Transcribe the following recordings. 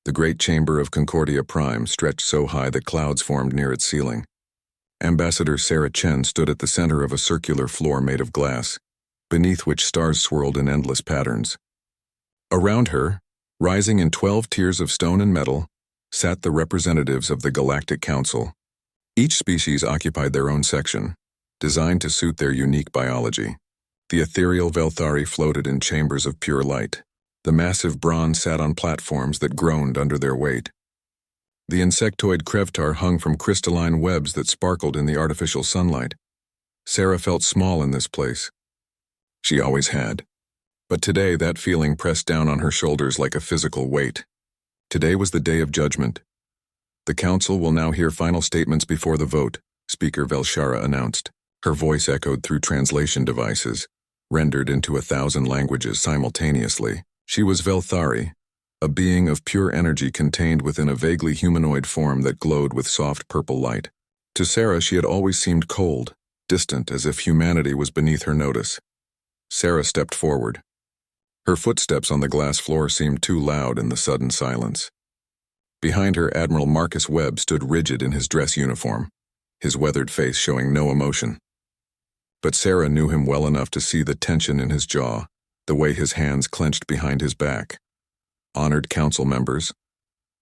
The great chamber of Concordia Prime stretched so high that clouds formed near its ceiling. Ambassador Sarah Chen stood at the center of a circular floor made of glass, beneath which stars swirled in endless patterns. Around her, rising in 12 tiers of stone and metal, sat the representatives of the Galactic Council. Each species occupied their own section, designed to suit their unique biology. The ethereal Velthari floated in chambers of pure light. The massive Brawn sat on platforms that groaned under their weight. The insectoid Krevtar hung from crystalline webs that sparkled in the artificial sunlight. Sarah felt small in this place. She always had. But today that feeling pressed down on her shoulders like a physical weight. Today was the day of judgment. The council will now hear final statements before the vote, Speaker Velshara announced. Her voice echoed through translation devices, rendered into 1,000 languages simultaneously. She was Velthari, a being of pure energy contained within a vaguely humanoid form that glowed with soft purple light. To Sarah, she had always seemed cold, distant, as if humanity was beneath her notice. Sarah stepped forward. Her footsteps on the glass floor seemed too loud in the sudden silence. Behind her, Admiral Marcus Webb stood rigid in his dress uniform, his weathered face showing no emotion. But Sarah knew him well enough to see the tension in his jaw, the way his hands clenched behind his back. Honored council members,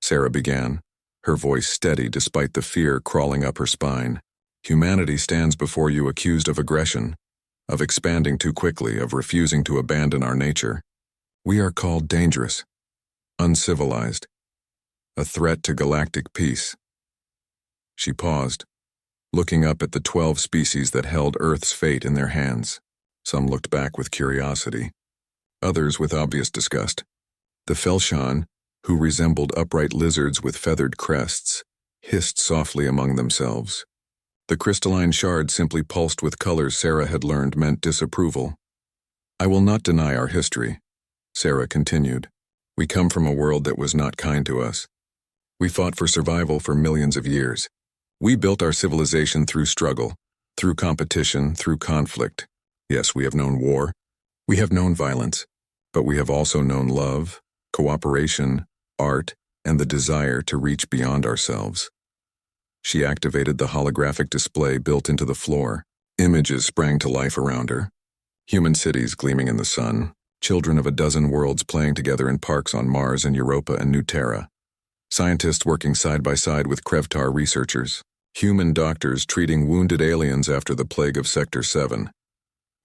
Sarah began, her voice steady despite the fear crawling up her spine. Humanity stands before you accused of aggression, of expanding too quickly, of refusing to abandon our nature. We are called dangerous, uncivilized, a threat to galactic peace. She paused, looking up at the 12 species that held Earth's fate in their hands. Some looked back with curiosity, others with obvious disgust. The Felshan, who resembled upright lizards with feathered crests, hissed softly among themselves. The crystalline shard simply pulsed with colors Sarah had learned meant disapproval. I will not deny our history, Sarah continued. We come from a world that was not kind to us. We fought for survival for millions of years. We built our civilization through struggle, through competition, through conflict. Yes, we have known war. We have known violence. But we have also known love, cooperation, art, and the desire to reach beyond ourselves. She activated the holographic display built into the floor. Images sprang to life around her. Human cities gleaming in the sun, children of a dozen worlds playing together in parks on Mars and Europa and New Terra. Scientists working side by side with Krevtar researchers. Human doctors treating wounded aliens after the plague of Sector 7.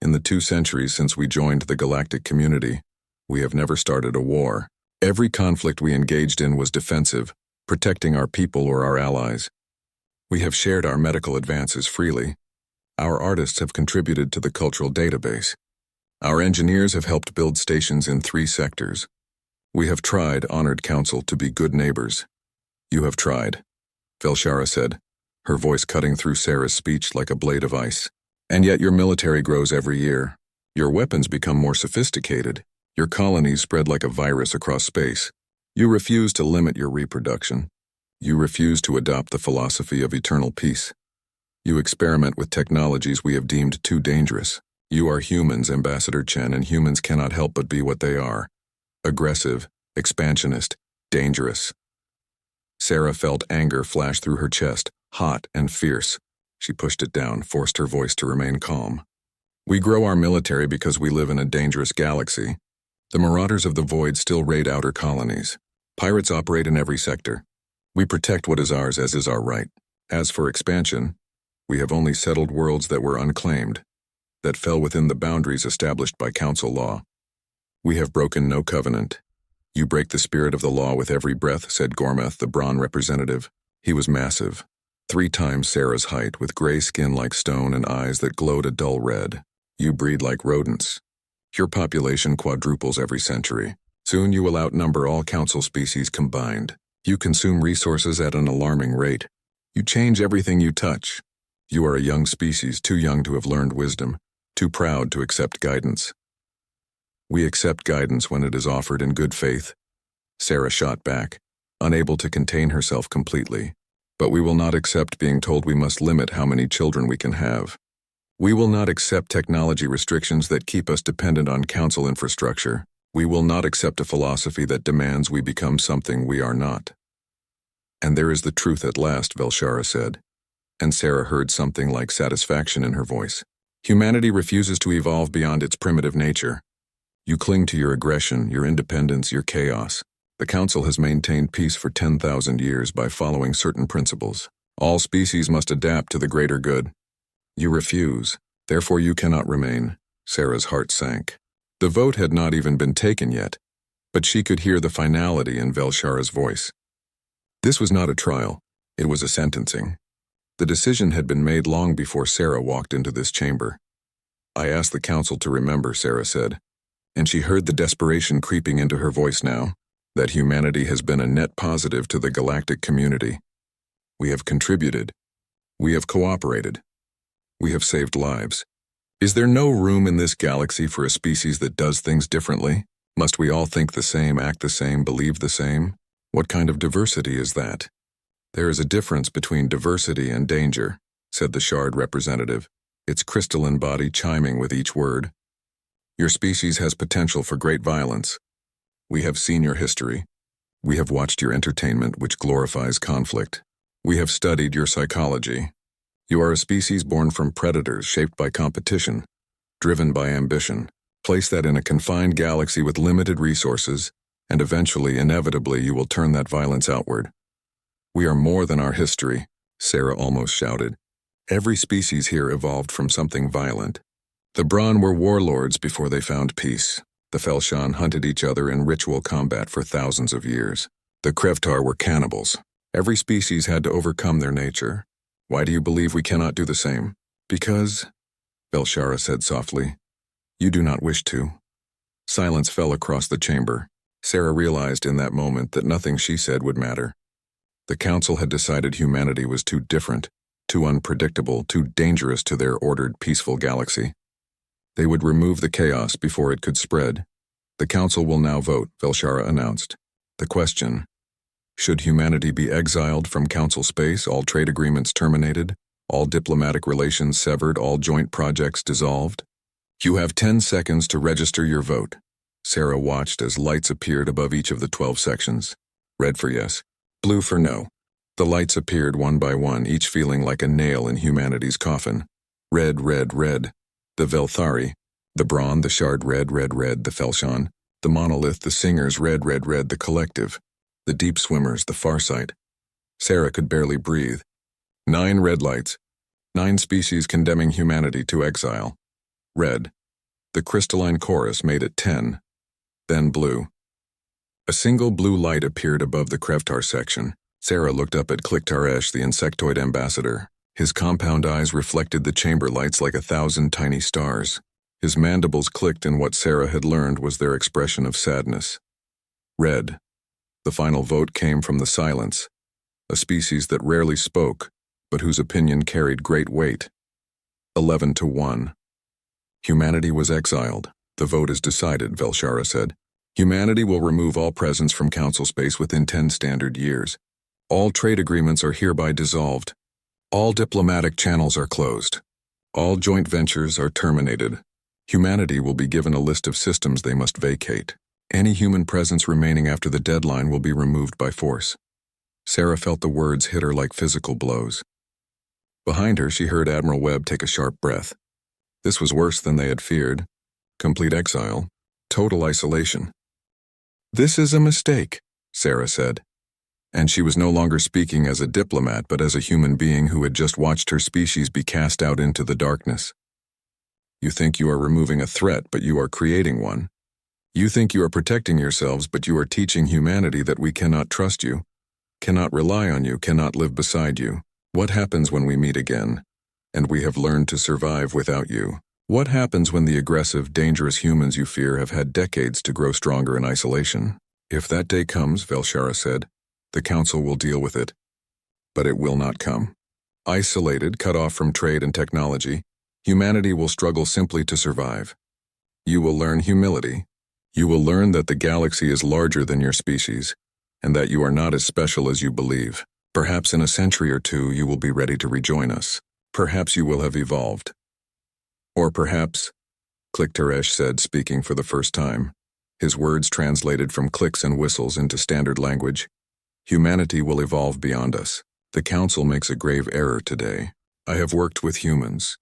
In the 2 centuries since we joined the galactic community, we have never started a war. Every conflict we engaged in was defensive, protecting our people or our allies. We have shared our medical advances freely. Our artists have contributed to the cultural database. Our engineers have helped build stations in 3 sectors. We have tried, honored council, to be good neighbors. You have tried, Velshara said, her voice cutting through Sarah's speech like a blade of ice. And yet your military grows every year. Your weapons become more sophisticated. Your colonies spread like a virus across space. You refuse to limit your reproduction. You refuse to adopt the philosophy of eternal peace. You experiment with technologies we have deemed too dangerous. You are humans, Ambassador Chen, and humans cannot help but be what they are. Aggressive, expansionist, dangerous. Sarah felt anger flash through her chest, hot and fierce. She pushed it down, forced her voice to remain calm. We grow our military because we live in a dangerous galaxy. The Marauders of the Void still raid outer colonies. Pirates operate in every sector. We protect what is ours as is our right. As for expansion, we have only settled worlds that were unclaimed, that fell within the boundaries established by council law. We have broken no covenant. You break the spirit of the law with every breath, said Gormath, the Brawn representative. He was massive, 3 times Sarah's height, with gray skin like stone and eyes that glowed a dull red. You breed like rodents. Your population quadruples every century. Soon you will outnumber all council species combined. You consume resources at an alarming rate. You change everything you touch. You are a young species, too young to have learned wisdom, too proud to accept guidance. We accept guidance when it is offered in good faith. Sarah shot back, unable to contain herself completely. But we will not accept being told we must limit how many children we can have. We will not accept technology restrictions that keep us dependent on council infrastructure. We will not accept a philosophy that demands we become something we are not. And there is the truth at last, Velshara said, and Sarah heard something like satisfaction in her voice. Humanity refuses to evolve beyond its primitive nature. You cling to your aggression, your independence, your chaos. The Council has maintained peace for 10,000 years by following certain principles. All species must adapt to the greater good. You refuse, therefore you cannot remain. Sarah's heart sank. The vote had not even been taken yet, but she could hear the finality in Velshara's voice. This was not a trial, it was a sentencing. The decision had been made long before Sarah walked into this chamber. I ask the Council to remember, Sarah said, and she heard the desperation creeping into her voice now, that humanity has been a net positive to the galactic community. We have contributed. We have cooperated. We have saved lives. Is there no room in this galaxy for a species that does things differently? Must we all think the same, act the same, believe the same? What kind of diversity is that? There is a difference between diversity and danger, said the Shard representative, its crystalline body chiming with each word. Your species has potential for great violence. We have seen your history. We have watched your entertainment, which glorifies conflict. We have studied your psychology. You are a species born from predators, shaped by competition, driven by ambition. Place that in a confined galaxy with limited resources, and eventually, inevitably, you will turn that violence outward. We are more than our history, Sarah almost shouted. Every species here evolved from something violent. The Brawn were warlords before they found peace. The Felshan hunted each other in ritual combat for thousands of years. The Krevtar were cannibals. Every species had to overcome their nature. Why do you believe we cannot do the same? Because, Velshara said softly, you do not wish to. Silence fell across the chamber. Sarah realized in that moment that nothing she said would matter. The Council had decided humanity was too different, too unpredictable, too dangerous to their ordered, peaceful galaxy. They would remove the chaos before it could spread. The Council will now vote, Velshara announced. The question: should humanity be exiled from Council space, all trade agreements terminated, all diplomatic relations severed, all joint projects dissolved? You have 10 seconds to register your vote. Sarah watched as lights appeared above each of the 12 sections. Red for yes, blue for no. The lights appeared one by one, each feeling like a nail in humanity's coffin. Red, red, red. The Velthari, the Brawn, the Shard, red, red, red, the Felshan, the Monolith, the Singers, red, red, red, the Collective, the Deep Swimmers, the Farsight. Sarah could barely breathe. 9 red lights. 9 species condemning humanity to exile. Red. The crystalline chorus made it 10. Then blue. A single blue light appeared above the Krevtar section. Sarah looked up at Kliktaresh, the insectoid ambassador. His compound eyes reflected the chamber lights like 1,000 tiny stars. His mandibles clicked, and what Sarah had learned was their expression of sadness. Red. The final vote came from the silence, a species that rarely spoke, but whose opinion carried great weight. 11-1. Humanity was exiled. The vote is decided, Velshara said. Humanity will remove all presence from Council space within 10 standard years. All trade agreements are hereby dissolved. All diplomatic channels are closed. All joint ventures are terminated. Humanity will be given a list of systems they must vacate. Any human presence remaining after the deadline will be removed by force. Sarah felt the words hit her like physical blows. Behind her, she heard Admiral Webb take a sharp breath. This was worse than they had feared. Complete exile. Total isolation. This is a mistake, Sarah said. And she was no longer speaking as a diplomat, but as a human being who had just watched her species be cast out into the darkness. You think you are removing a threat, but you are creating one. You think you are protecting yourselves, but you are teaching humanity that we cannot trust you, cannot rely on you, cannot live beside you. What happens when we meet again, and we have learned to survive without you? What happens when the aggressive, dangerous humans you fear have had decades to grow stronger in isolation? If that day comes, Velshara said, the Council will deal with it. But it will not come. Isolated, cut off from trade and technology, humanity will struggle simply to survive. You will learn humility. You will learn that the galaxy is larger than your species, and that you are not as special as you believe. Perhaps in a century or two you will be ready to rejoin us. Perhaps you will have evolved. Or perhaps, Kliktaresh said, speaking for the first time, His words translated from clicks and whistles into standard language. Humanity will evolve beyond us. The Council makes a grave error today. I have worked with humans.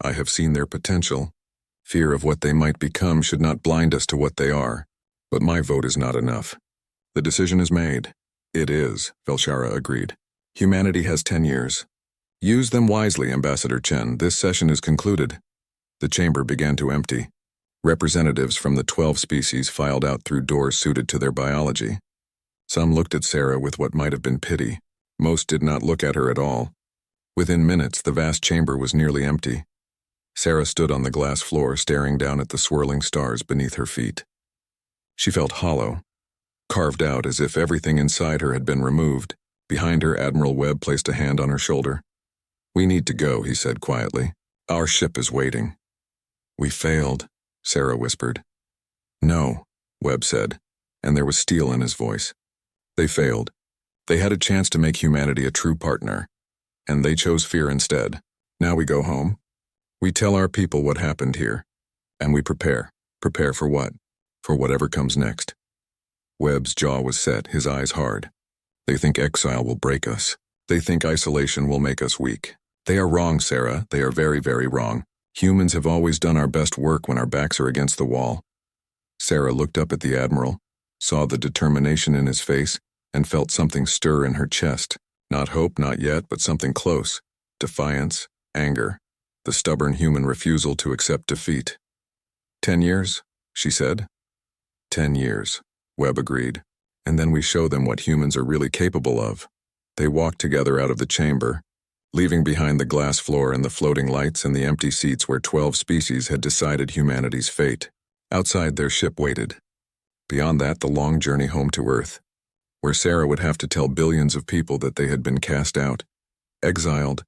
I have seen their potential. Fear of what they might become should not blind us to what they are. But my vote is not enough. The decision is made. It is, Velshara agreed. Humanity has 10 years. Use them wisely, Ambassador Chen. This session is concluded. The chamber began to empty. Representatives from the 12 species filed out through doors suited to their biology. Some looked at Sarah with what might have been pity. Most did not look at her at all. Within minutes, the vast chamber was nearly empty. Sarah stood on the glass floor, staring down at the swirling stars beneath her feet. She felt hollow, carved out as if everything inside her had been removed. Behind her, Admiral Webb placed a hand on her shoulder. "We need to go," he said quietly. "Our ship is waiting." "We failed," Sarah whispered. "No," Webb said, and there was steel in his voice. "They failed. They had a chance to make humanity a true partner, and they chose fear instead. Now we go home. We tell our people what happened here, and we prepare. Prepare for what? For whatever comes next." Webb's jaw was set, his eyes hard. "They think exile will break us. They think isolation will make us weak. They are wrong, Sarah. They are very, very wrong. Humans have always done our best work when our backs are against the wall." Sarah looked up at the Admiral, saw the determination in his face, and felt something stir in her chest. Not hope, not yet, but something close. Defiance, anger, the stubborn human refusal to accept defeat. 10 years, she said. 10 years, Webb agreed. And then we show them what humans are really capable of. They walked together out of the chamber, leaving behind the glass floor and the floating lights and the empty seats where 12 species had decided humanity's fate. Outside, their ship waited. Beyond that, the long journey home to Earth, where Sarah would have to tell billions of people that they had been cast out, exiled,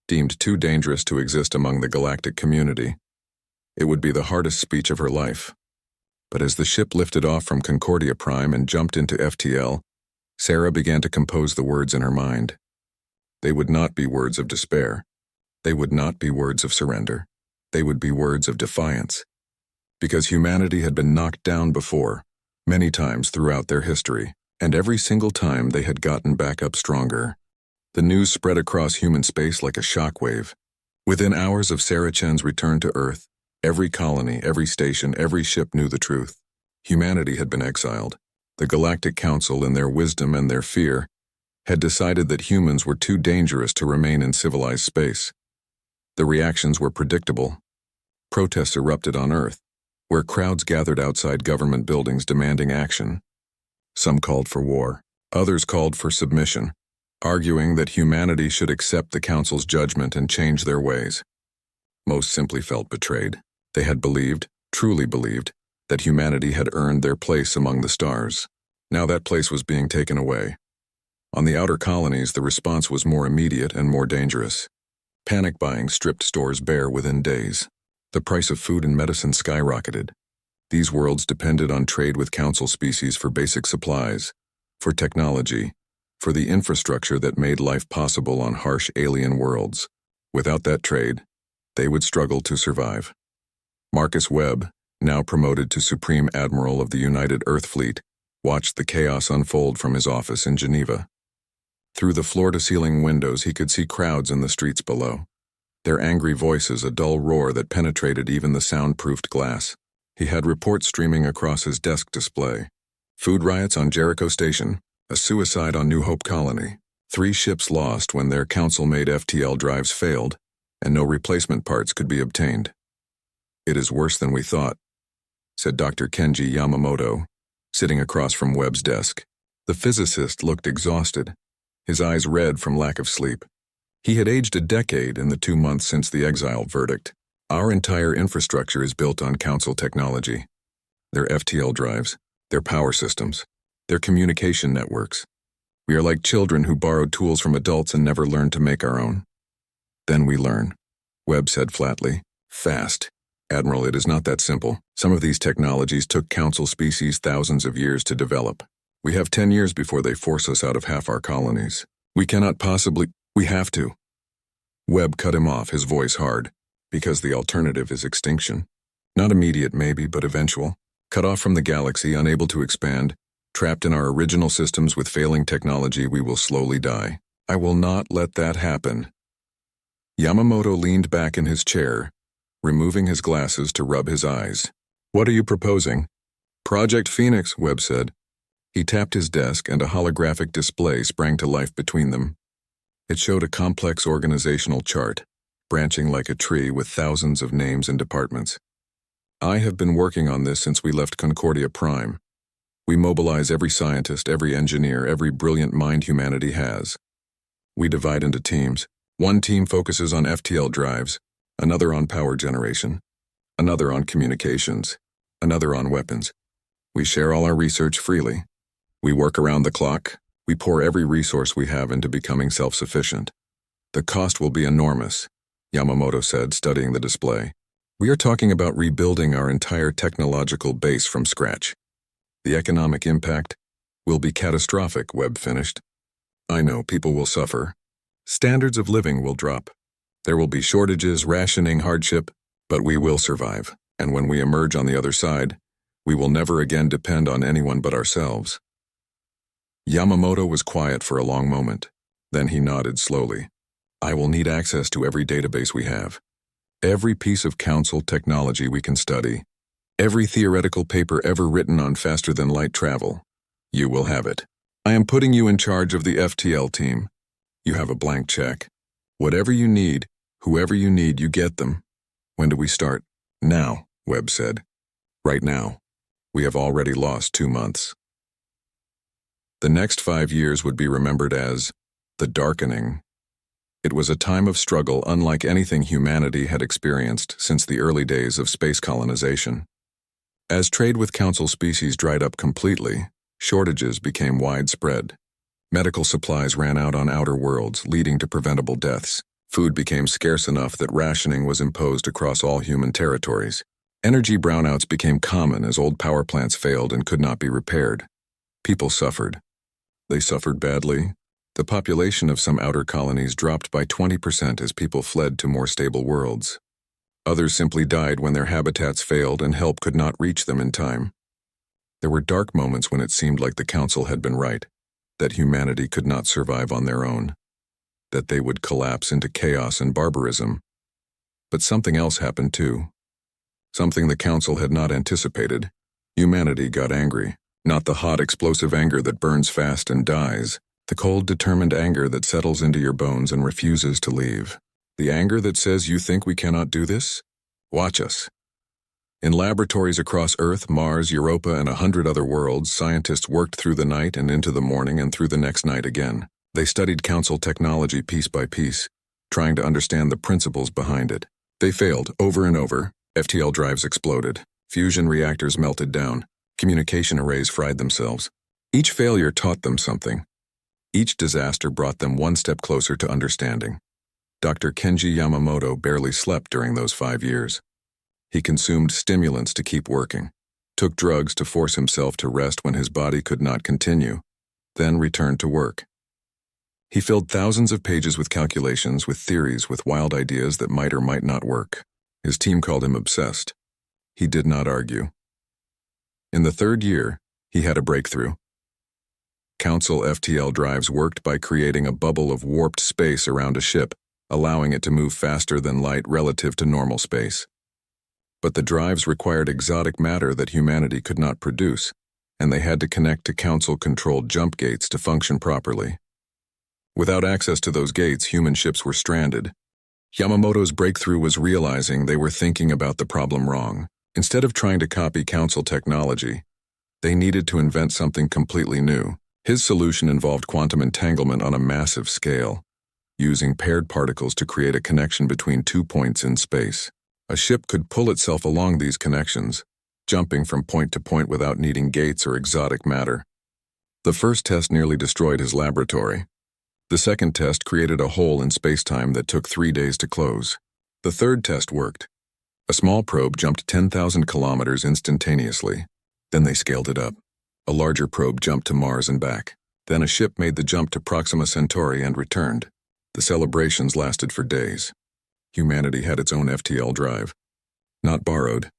deemed too dangerous to exist among the galactic community. It would be the hardest speech of her life. But as the ship lifted off from Concordia Prime and jumped into FTL, Sarah began to compose the words in her mind. They would not be words of despair. They would not be words of surrender. They would be words of defiance. Because humanity had been knocked down before, many times throughout their history, and every single time they had gotten back up stronger. The news spread across human space like a shockwave. Within hours of Sarah Chen's return to Earth, every colony, every station, every ship knew the truth. Humanity had been exiled. The Galactic Council, in their wisdom and their fear, had decided that humans were too dangerous to remain in civilized space. The reactions were predictable. Protests erupted on Earth, where crowds gathered outside government buildings demanding action. Some called for war. Others called for submission, arguing that humanity should accept the Council's judgment and change their ways. Most simply felt betrayed. They had believed, truly believed, that humanity had earned their place among the stars. Now that place was being taken away. On the outer colonies, the response was more immediate and more dangerous. Panic buying stripped stores bare within days. The price of food and medicine skyrocketed. These worlds depended on trade with Council species for basic supplies, for technology, for the infrastructure that made life possible on harsh alien worlds. Without that trade, they would struggle to survive. Marcus Webb, now promoted to Supreme Admiral of the United Earth Fleet, watched the chaos unfold from his office in Geneva. Through the floor-to-ceiling windows, he could see crowds in the streets below, their angry voices a dull roar that penetrated even the soundproofed glass. He had reports streaming across his desk display. Food riots on Jericho Station, a suicide on New Hope Colony, 3 ships lost when their Council-made FTL drives failed, and no replacement parts could be obtained. "It is worse than we thought," said Dr. Kenji Yamamoto, sitting across from Webb's desk. The physicist looked exhausted, his eyes red from lack of sleep. He had aged a decade in the 2 months since the exile verdict. "Our entire infrastructure is built on Council technology. Their FTL drives, their power systems, their communication networks. We are like children who borrowed tools from adults and never learned to make our own. Then we learn," Webb said flatly. "Fast. Admiral, it is not that simple. Some of these technologies took Council species thousands of years to develop. We have 10 years before they force us out of half our colonies. We cannot possibly— We have to." Webb cut him off, his voice hard. "Because the alternative is extinction. Not immediate maybe, but eventual. Cut off from the galaxy, unable to expand, trapped in our original systems with failing technology, we will slowly die. I will not let that happen. Yamamoto leaned back in his chair, removing his glasses to rub his eyes. What are you proposing? Project Phoenix, Webb said. He tapped his desk and a holographic display sprang to life between them. It showed a complex organizational chart, branching like a tree with thousands of names and departments. I have been working on this since we left Concordia Prime. We mobilize every scientist, every engineer, every brilliant mind humanity has. We divide into teams. One team focuses on FTL drives, another on power generation, another on communications, another on weapons. We share all our research freely. We work around the clock. We pour every resource we have into becoming self-sufficient. The cost will be enormous, Yamamoto said, studying the display. We are talking about rebuilding our entire technological base from scratch. The economic impact will be catastrophic, Webb finished. I know people will suffer. Standards of living will drop. There will be shortages, rationing, hardship, but we will survive. And when we emerge on the other side, we will never again depend on anyone but ourselves. Yamamoto was quiet for a long moment. Then he nodded slowly. I will need access to every database we have. Every piece of council technology we can study. Every theoretical paper ever written on faster-than-light travel. You will have it. I am putting you in charge of the FTL team. You have a blank check. Whatever you need, whoever you need, you get them. When do we start? Now, Webb said. Right now. We have already lost 2 months. The next 5 years would be remembered as the Darkening. It was a time of struggle unlike anything humanity had experienced since the early days of space colonization. As trade with Council species dried up completely, shortages became widespread. Medical supplies ran out on outer worlds, leading to preventable deaths. Food became scarce enough that rationing was imposed across all human territories. Energy brownouts became common as old power plants failed and could not be repaired. People suffered. They suffered badly. The population of some outer colonies dropped by 20% as people fled to more stable worlds. Others simply died when their habitats failed and help could not reach them in time. There were dark moments when it seemed like the Council had been right, that humanity could not survive on their own, that they would collapse into chaos and barbarism. But something else happened too. Something the Council had not anticipated. Humanity got angry. Not the hot, explosive anger that burns fast and dies. The cold, determined anger that settles into your bones and refuses to leave. The anger that says, you think we cannot do this? Watch us. In laboratories across Earth, Mars, Europa, and 100 other worlds, scientists worked through the night and into the morning and through the next night again. They studied Council technology piece by piece, trying to understand the principles behind it. They failed over and over. FTL drives exploded. Fusion reactors melted down. Communication arrays fried themselves. Each failure taught them something. Each disaster brought them one step closer to understanding. Dr. Kenji Yamamoto barely slept during those 5 years. He consumed stimulants to keep working, took drugs to force himself to rest when his body could not continue, then returned to work. He filled thousands of pages with calculations, with theories, with wild ideas that might or might not work. His team called him obsessed. He did not argue. In the 3rd year, he had a breakthrough. Council FTL drives worked by creating a bubble of warped space around a ship, allowing it to move faster than light relative to normal space. But the drives required exotic matter that humanity could not produce, and they had to connect to Council-controlled jump gates to function properly. Without access to those gates, human ships were stranded. Yamamoto's breakthrough was realizing they were thinking about the problem wrong. Instead of trying to copy Council technology, they needed to invent something completely new. His solution involved quantum entanglement on a massive scale, using paired particles to create a connection between 2 points in space. A ship could pull itself along these connections, jumping from point to point without needing gates or exotic matter. The first test nearly destroyed his laboratory. The second test created a hole in space-time that took 3 days to close. The third test worked. A small probe jumped 10,000 kilometers instantaneously. Then they scaled it up. A larger probe jumped to Mars and back. Then a ship made the jump to Proxima Centauri and returned. The celebrations lasted for days. Humanity had its own FTL drive. Not borrowed,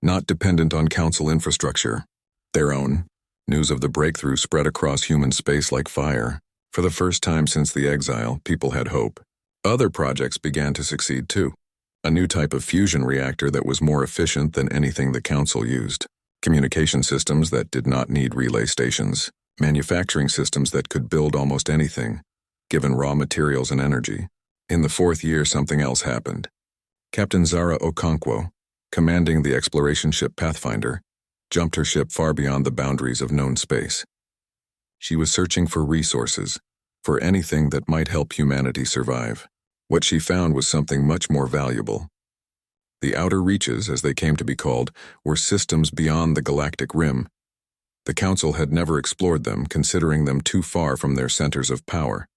not dependent on council infrastructure. Their own. News of the breakthrough spread across human space like fire. For the first time since the exile, people had hope. Other projects began to succeed too. A new type of fusion reactor that was more efficient than anything the council used. Communication systems that did not need relay stations. Manufacturing systems that could build almost anything, given raw materials and energy. In the fourth year, something else happened. Captain Zara Okonkwo, commanding the exploration ship Pathfinder, jumped her ship far beyond the boundaries of known space. She was searching for resources, for anything that might help humanity survive. What she found was something much more valuable. The outer reaches, as they came to be called, were systems beyond the galactic rim. The Council had never explored them, considering them too far from their centers of power.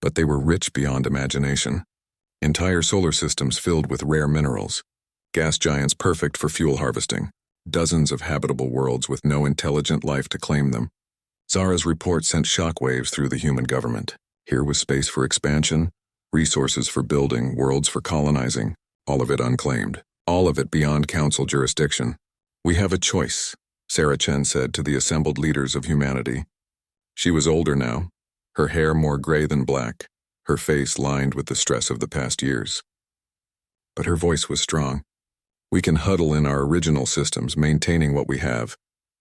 But they were rich beyond imagination. Entire solar systems filled with rare minerals. Gas giants perfect for fuel harvesting. Dozens of habitable worlds with no intelligent life to claim them. Zara's report sent shockwaves through the human government. Here was space for expansion, resources for building, worlds for colonizing, all of it unclaimed, all of it beyond council jurisdiction. "We have a choice," Sarah Chen said to the assembled leaders of humanity. She was older now, her hair more gray than black, her face lined with the stress of the past years. But her voice was strong. "We can huddle in our original systems, maintaining what we have,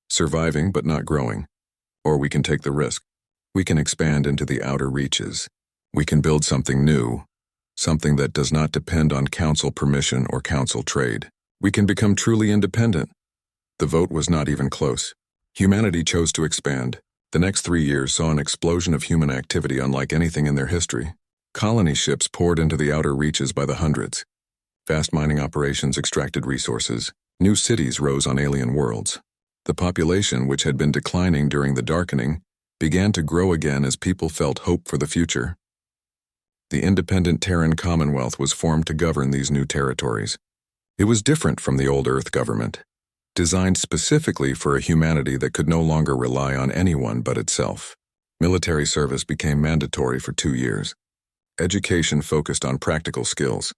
surviving but not growing. Or we can take the risk. We can expand into the outer reaches. We can build something new, something that does not depend on council permission or council trade. We can become truly independent." The vote was not even close. Humanity chose to expand. The next 3 years saw an explosion of human activity unlike anything in their history. Colony ships poured into the outer reaches by the hundreds. Vast mining operations extracted resources. New cities rose on alien worlds. The population, which had been declining during the darkening, began to grow again as people felt hope for the future. The independent Terran Commonwealth was formed to govern these new territories. It was different from the old Earth government, designed specifically for a humanity that could no longer rely on anyone but itself. Military service became mandatory for 2 years. Education focused on practical skills.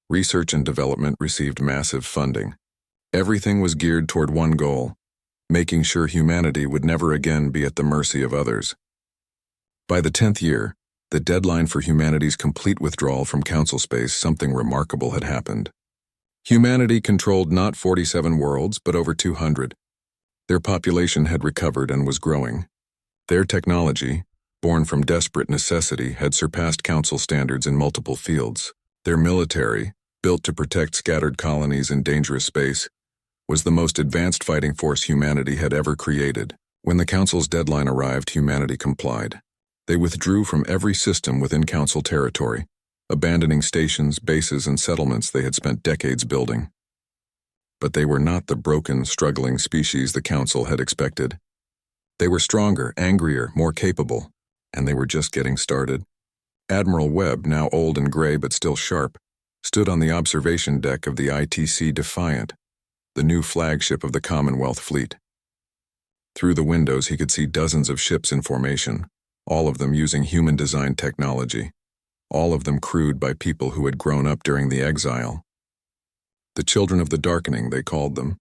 Research and development received massive funding. Everything was geared toward one goal: making sure humanity would never again be at the mercy of others. By the 10th year, the deadline for humanity's complete withdrawal from council space, something remarkable had happened. Humanity controlled not 47 worlds, but over 200. Their population had recovered and was growing. Their technology, born from desperate necessity, had surpassed council standards in multiple fields. Their military, built to protect scattered colonies in dangerous space, was the most advanced fighting force humanity had ever created. When the council's deadline arrived, humanity complied. They withdrew from every system within council territory, abandoning stations, bases, and settlements they had spent decades building. But they were not the broken, struggling species the council had expected. They were stronger, angrier, more capable, and they were just getting started. Admiral Webb, now old and gray but still sharp, stood on the observation deck of the ITC Defiant, the new flagship of the Commonwealth fleet. Through the windows he could see dozens of ships in formation, all of them using human-designed technology, all of them crewed by people who had grown up during the exile. The children of the darkening, they called them.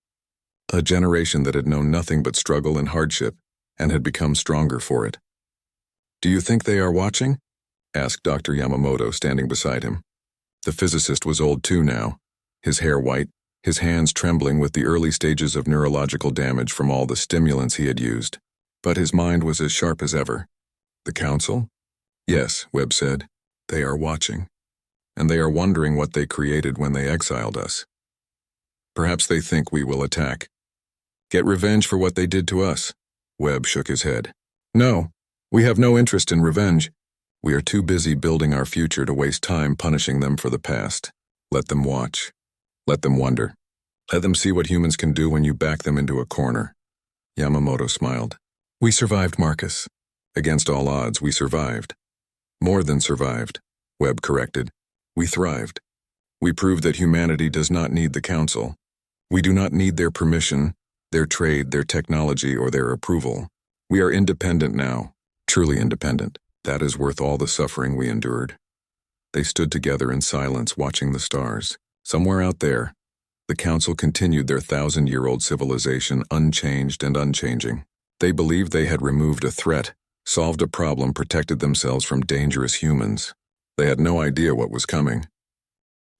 A generation that had known nothing but struggle and hardship, and had become stronger for it. "Do you think they are watching?" asked Dr. Yamamoto, standing beside him. The physicist was old too now, his hair white, his hands trembling with the early stages of neurological damage from all the stimulants he had used. But his mind was as sharp as ever. "The council?" "Yes," Webb said. "They are watching. And they are wondering what they created when they exiled us. Perhaps they think we will attack. Get revenge for what they did to us." Webb shook his head. "No, we have no interest in revenge. We are too busy building our future to waste time punishing them for the past. Let them watch. Let them wonder. Let them see what humans can do when you back them into a corner." Yamamoto smiled. "We survived, Marcus. Against all odds, we survived. More than survived," Webb corrected. "We thrived. We proved that humanity does not need the council. We do not need their permission, their trade, their technology, or their approval. We are independent now, truly independent. That is worth all the suffering we endured." They stood together in silence, watching the stars. Somewhere out there, The Council continued their 1,000-year-old civilization unchanged and unchanging. They believed they had removed a threat, solved a problem, protected themselves from dangerous humans. They had no idea what was coming.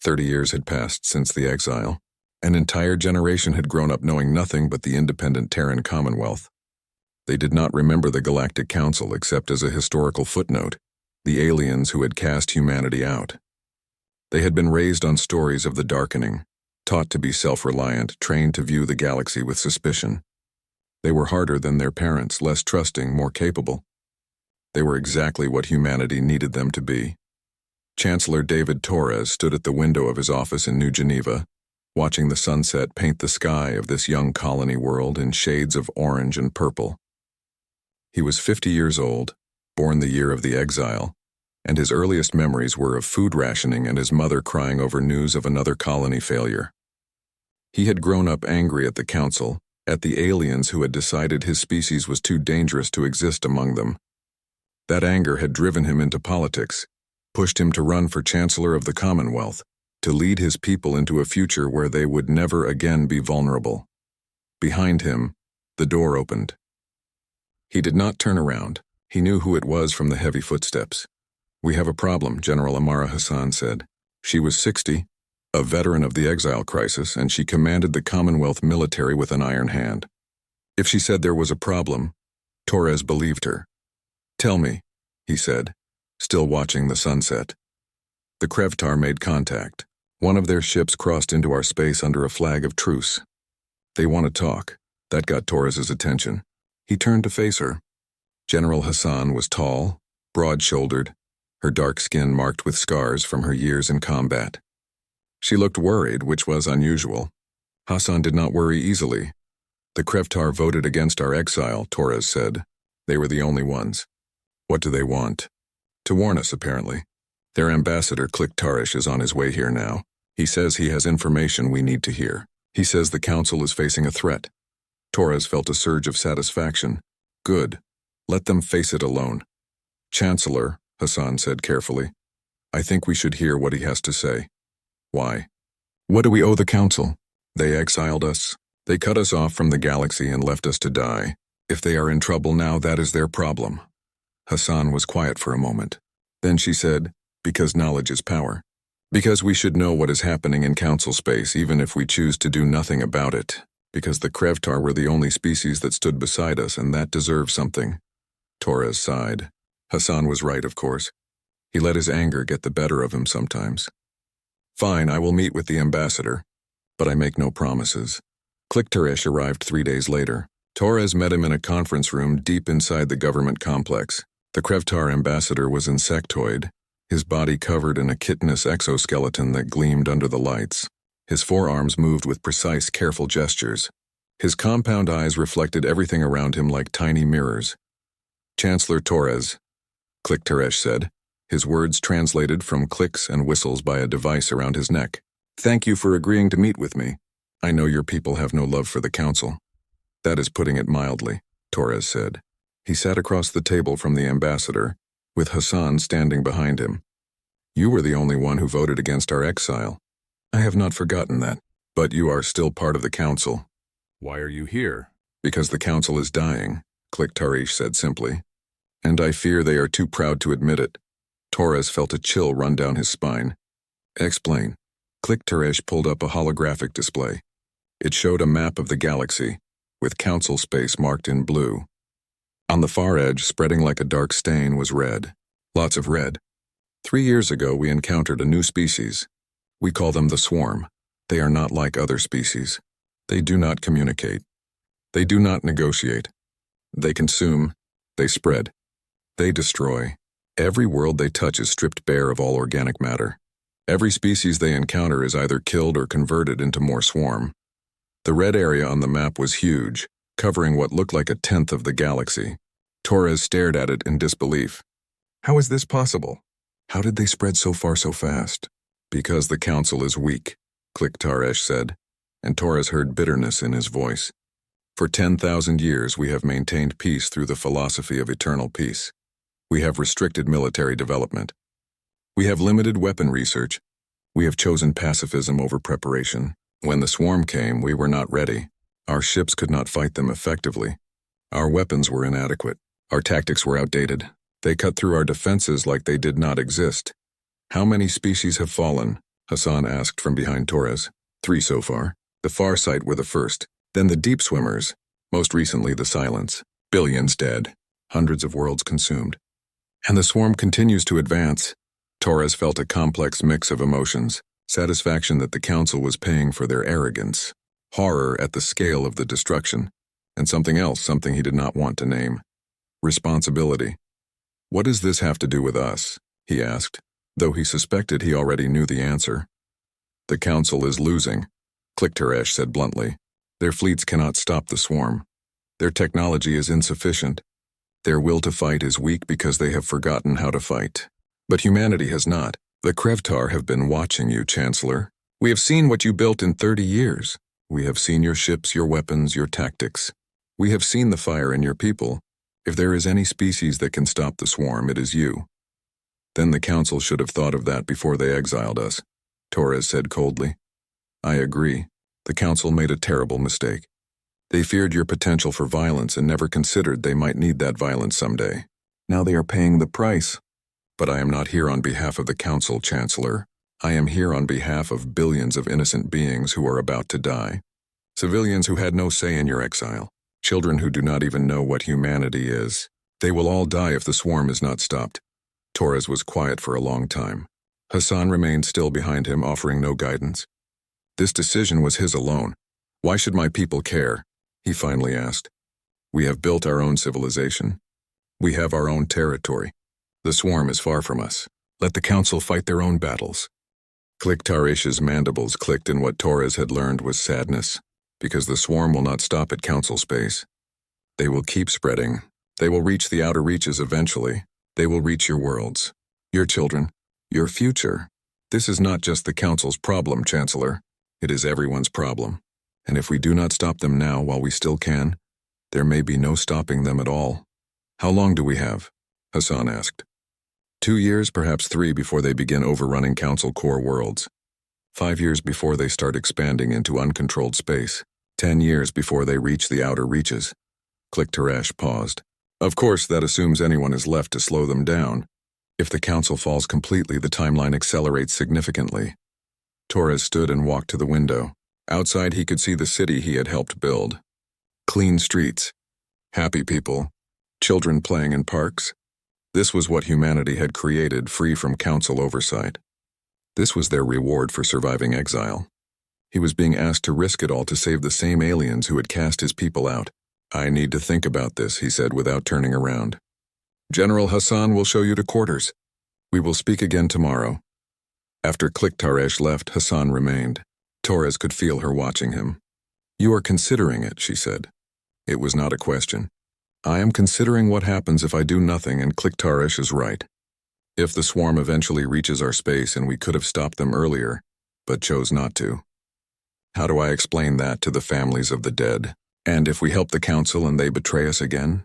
30 years had passed since the exile. An entire generation had grown up knowing nothing but the independent Terran Commonwealth. They did not remember the Galactic Council except as a historical footnote, the aliens who had cast humanity out. They had been raised on stories of the darkening, taught to be self-reliant, trained to view the galaxy with suspicion. They were harder than their parents, less trusting, more capable. They were exactly what humanity needed them to be. Chancellor David Torres stood at the window of his office in New Geneva, watching the sunset paint the sky of this young colony world in shades of orange and purple. He was 50 years old, born the year of the exile, and his earliest memories were of food rationing and his mother crying over news of another colony failure. He had grown up angry at the Council, at the aliens who had decided his species was too dangerous to exist among them. That anger had driven him into politics, pushed him to run for Chancellor of the Commonwealth, to lead his people into a future where they would never again be vulnerable. Behind him, the door opened. He did not turn around. He knew who it was from the heavy footsteps. "We have a problem," General Amara Hassan said. She was 60, a veteran of the exile crisis, and she commanded the Commonwealth military with an iron hand. If she said there was a problem, Torres believed her. "Tell me," he said, still watching the sunset. The Krevtar made contact. One of their ships crossed into our space under a flag of truce. "They want to talk." That got Torres's attention. He turned to face her. General Hassan was tall, broad-shouldered, her dark skin marked with scars from her years in combat. She looked worried, which was unusual. Hassan did not worry easily. "The Krevtar voted against our exile," Torres said. "They were the only ones." "What do they want?" "To warn us, apparently. Their ambassador, Kliktarish, is on his way here now. He says he has information we need to hear. He says the Council is facing a threat." Torres felt a surge of satisfaction. "Good. Let them face it alone." "Chancellor," Hassan said carefully, "I think we should hear what he has to say." "Why?" "What do we owe the Council? They exiled us. They cut us off from the galaxy and left us to die. If they are in trouble now, that is their problem." Hassan was quiet for a moment. Then she said, "Because knowledge is power. Because we should know what is happening in Council space even if we choose to do nothing about it. Because the Krevtar were the only species that stood beside us, and that deserves something." Torres sighed. Hassan was right, of course. He let his anger get the better of him sometimes. "Fine, I will meet with the ambassador. But I make no promises." Kliktarish arrived 3 days later. Torres met him in a conference room deep inside the government complex. The Krevtar ambassador was insectoid, his body covered in a chitinous exoskeleton that gleamed under the lights. His forearms moved with precise, careful gestures. His compound eyes reflected everything around him like tiny mirrors. "Chancellor Torres," Kliktarish said, his words translated from clicks and whistles by a device around his neck. "Thank you for agreeing to meet with me. I know your people have no love for the Council." "That is putting it mildly," Torres said. He sat across the table from the ambassador, with Hassan standing behind him. "You were the only one who voted against our exile. I have not forgotten that. But you are still part of the Council." "Why are you here?" "Because the Council is dying," Kliktarish said simply. "And I fear they are too proud to admit it." Torres felt a chill run down his spine. "Explain." Kliktarish pulled up a holographic display. It showed a map of the galaxy, with Council space marked in blue. On the far edge, spreading like a dark stain, was red. Lots of red. 3 years ago, we encountered a new species. We call them the Swarm. They are not like other species. They do not communicate. They do not negotiate. They consume. They spread. They destroy. Every world they touch is stripped bare of all organic matter. Every species they encounter is either killed or converted into more swarm. The red area on the map was huge, covering what looked like 1/10 of the galaxy. Torres stared at it in disbelief. "How is this possible? How did they spread so far so fast?" "Because the Council is weak," Kliktarish said, and Torres heard bitterness in his voice. "For 10,000 years we have maintained peace through the philosophy of eternal peace. We have restricted military development. We have limited weapon research. We have chosen pacifism over preparation. When the swarm came, we were not ready. Our ships could not fight them effectively. Our weapons were inadequate. Our tactics were outdated. They cut through our defenses like they did not exist. How many species have fallen? Hassan asked from behind Torres. 3 so far. The far sight were the first. Then the deep swimmers. Most recently the silence. Billions dead. Hundreds of worlds consumed. And the swarm continues to advance. Torres felt a complex mix of emotions. Satisfaction that the council was paying for their arrogance. Horror at the scale of the destruction. And something else, something he did not want to name. Responsibility. What does this have to do with us? He asked, though he suspected he already knew the answer. The council is losing, Kliktaresh said bluntly. Their fleets cannot stop the swarm. Their technology is insufficient. Their will to fight is weak because they have forgotten how to fight. But humanity has not. The Krevtar have been watching you, Chancellor. We have seen what you built in 30 years. We have seen your ships, your weapons, your tactics. We have seen the fire in your people. If there is any species that can stop the swarm, it is you. Then the council should have thought of that before they exiled us, Torres said coldly. I agree. The council made a terrible mistake. They feared your potential for violence and never considered they might need that violence someday. Now they are paying the price. But I am not here on behalf of the council, Chancellor. I am here on behalf of billions of innocent beings who are about to die. Civilians who had no say in your exile. Children who do not even know what humanity is. They will all die if the swarm is not stopped. Torres was quiet for a long time. Hassan remained still behind him, offering no guidance. This decision was his alone. Why should my people care? He finally asked. We have built our own civilization. We have our own territory. The swarm is far from us. Let the council fight their own battles. Kliktaresh's mandibles clicked, and what Torres had learned was sadness, because the swarm will not stop at council space. They will keep spreading. They will reach the outer reaches eventually. They will reach your worlds, your children, your future. This is not just the council's problem, Chancellor. It is everyone's problem. And if we do not stop them now while we still can, there may be no stopping them at all. How long do we have? Hassan asked. 2 years, perhaps 3, before they begin overrunning council core worlds. 5 years before they start expanding into uncontrolled space. 10 years before they reach the outer reaches. Kliktaresh paused. Of course, that assumes anyone is left to slow them down. If the council falls completely, the timeline accelerates significantly. Torres stood and walked to the window. Outside, he could see the city he had helped build. Clean streets. Happy people. Children playing in parks. This was what humanity had created, free from council oversight. This was their reward for surviving exile. He was being asked to risk it all to save the same aliens who had cast his people out. I need to think about this, he said without turning around. General Hassan will show you to quarters. We will speak again tomorrow. After Kliktaresh left, Hassan remained. Torres could feel her watching him. You are considering it, she said. It was not a question. I am considering what happens if I do nothing, and Kliktaresh is right. If the swarm eventually reaches our space and we could have stopped them earlier, but chose not to. How do I explain that to the families of the dead? And if we help the council and they betray us again?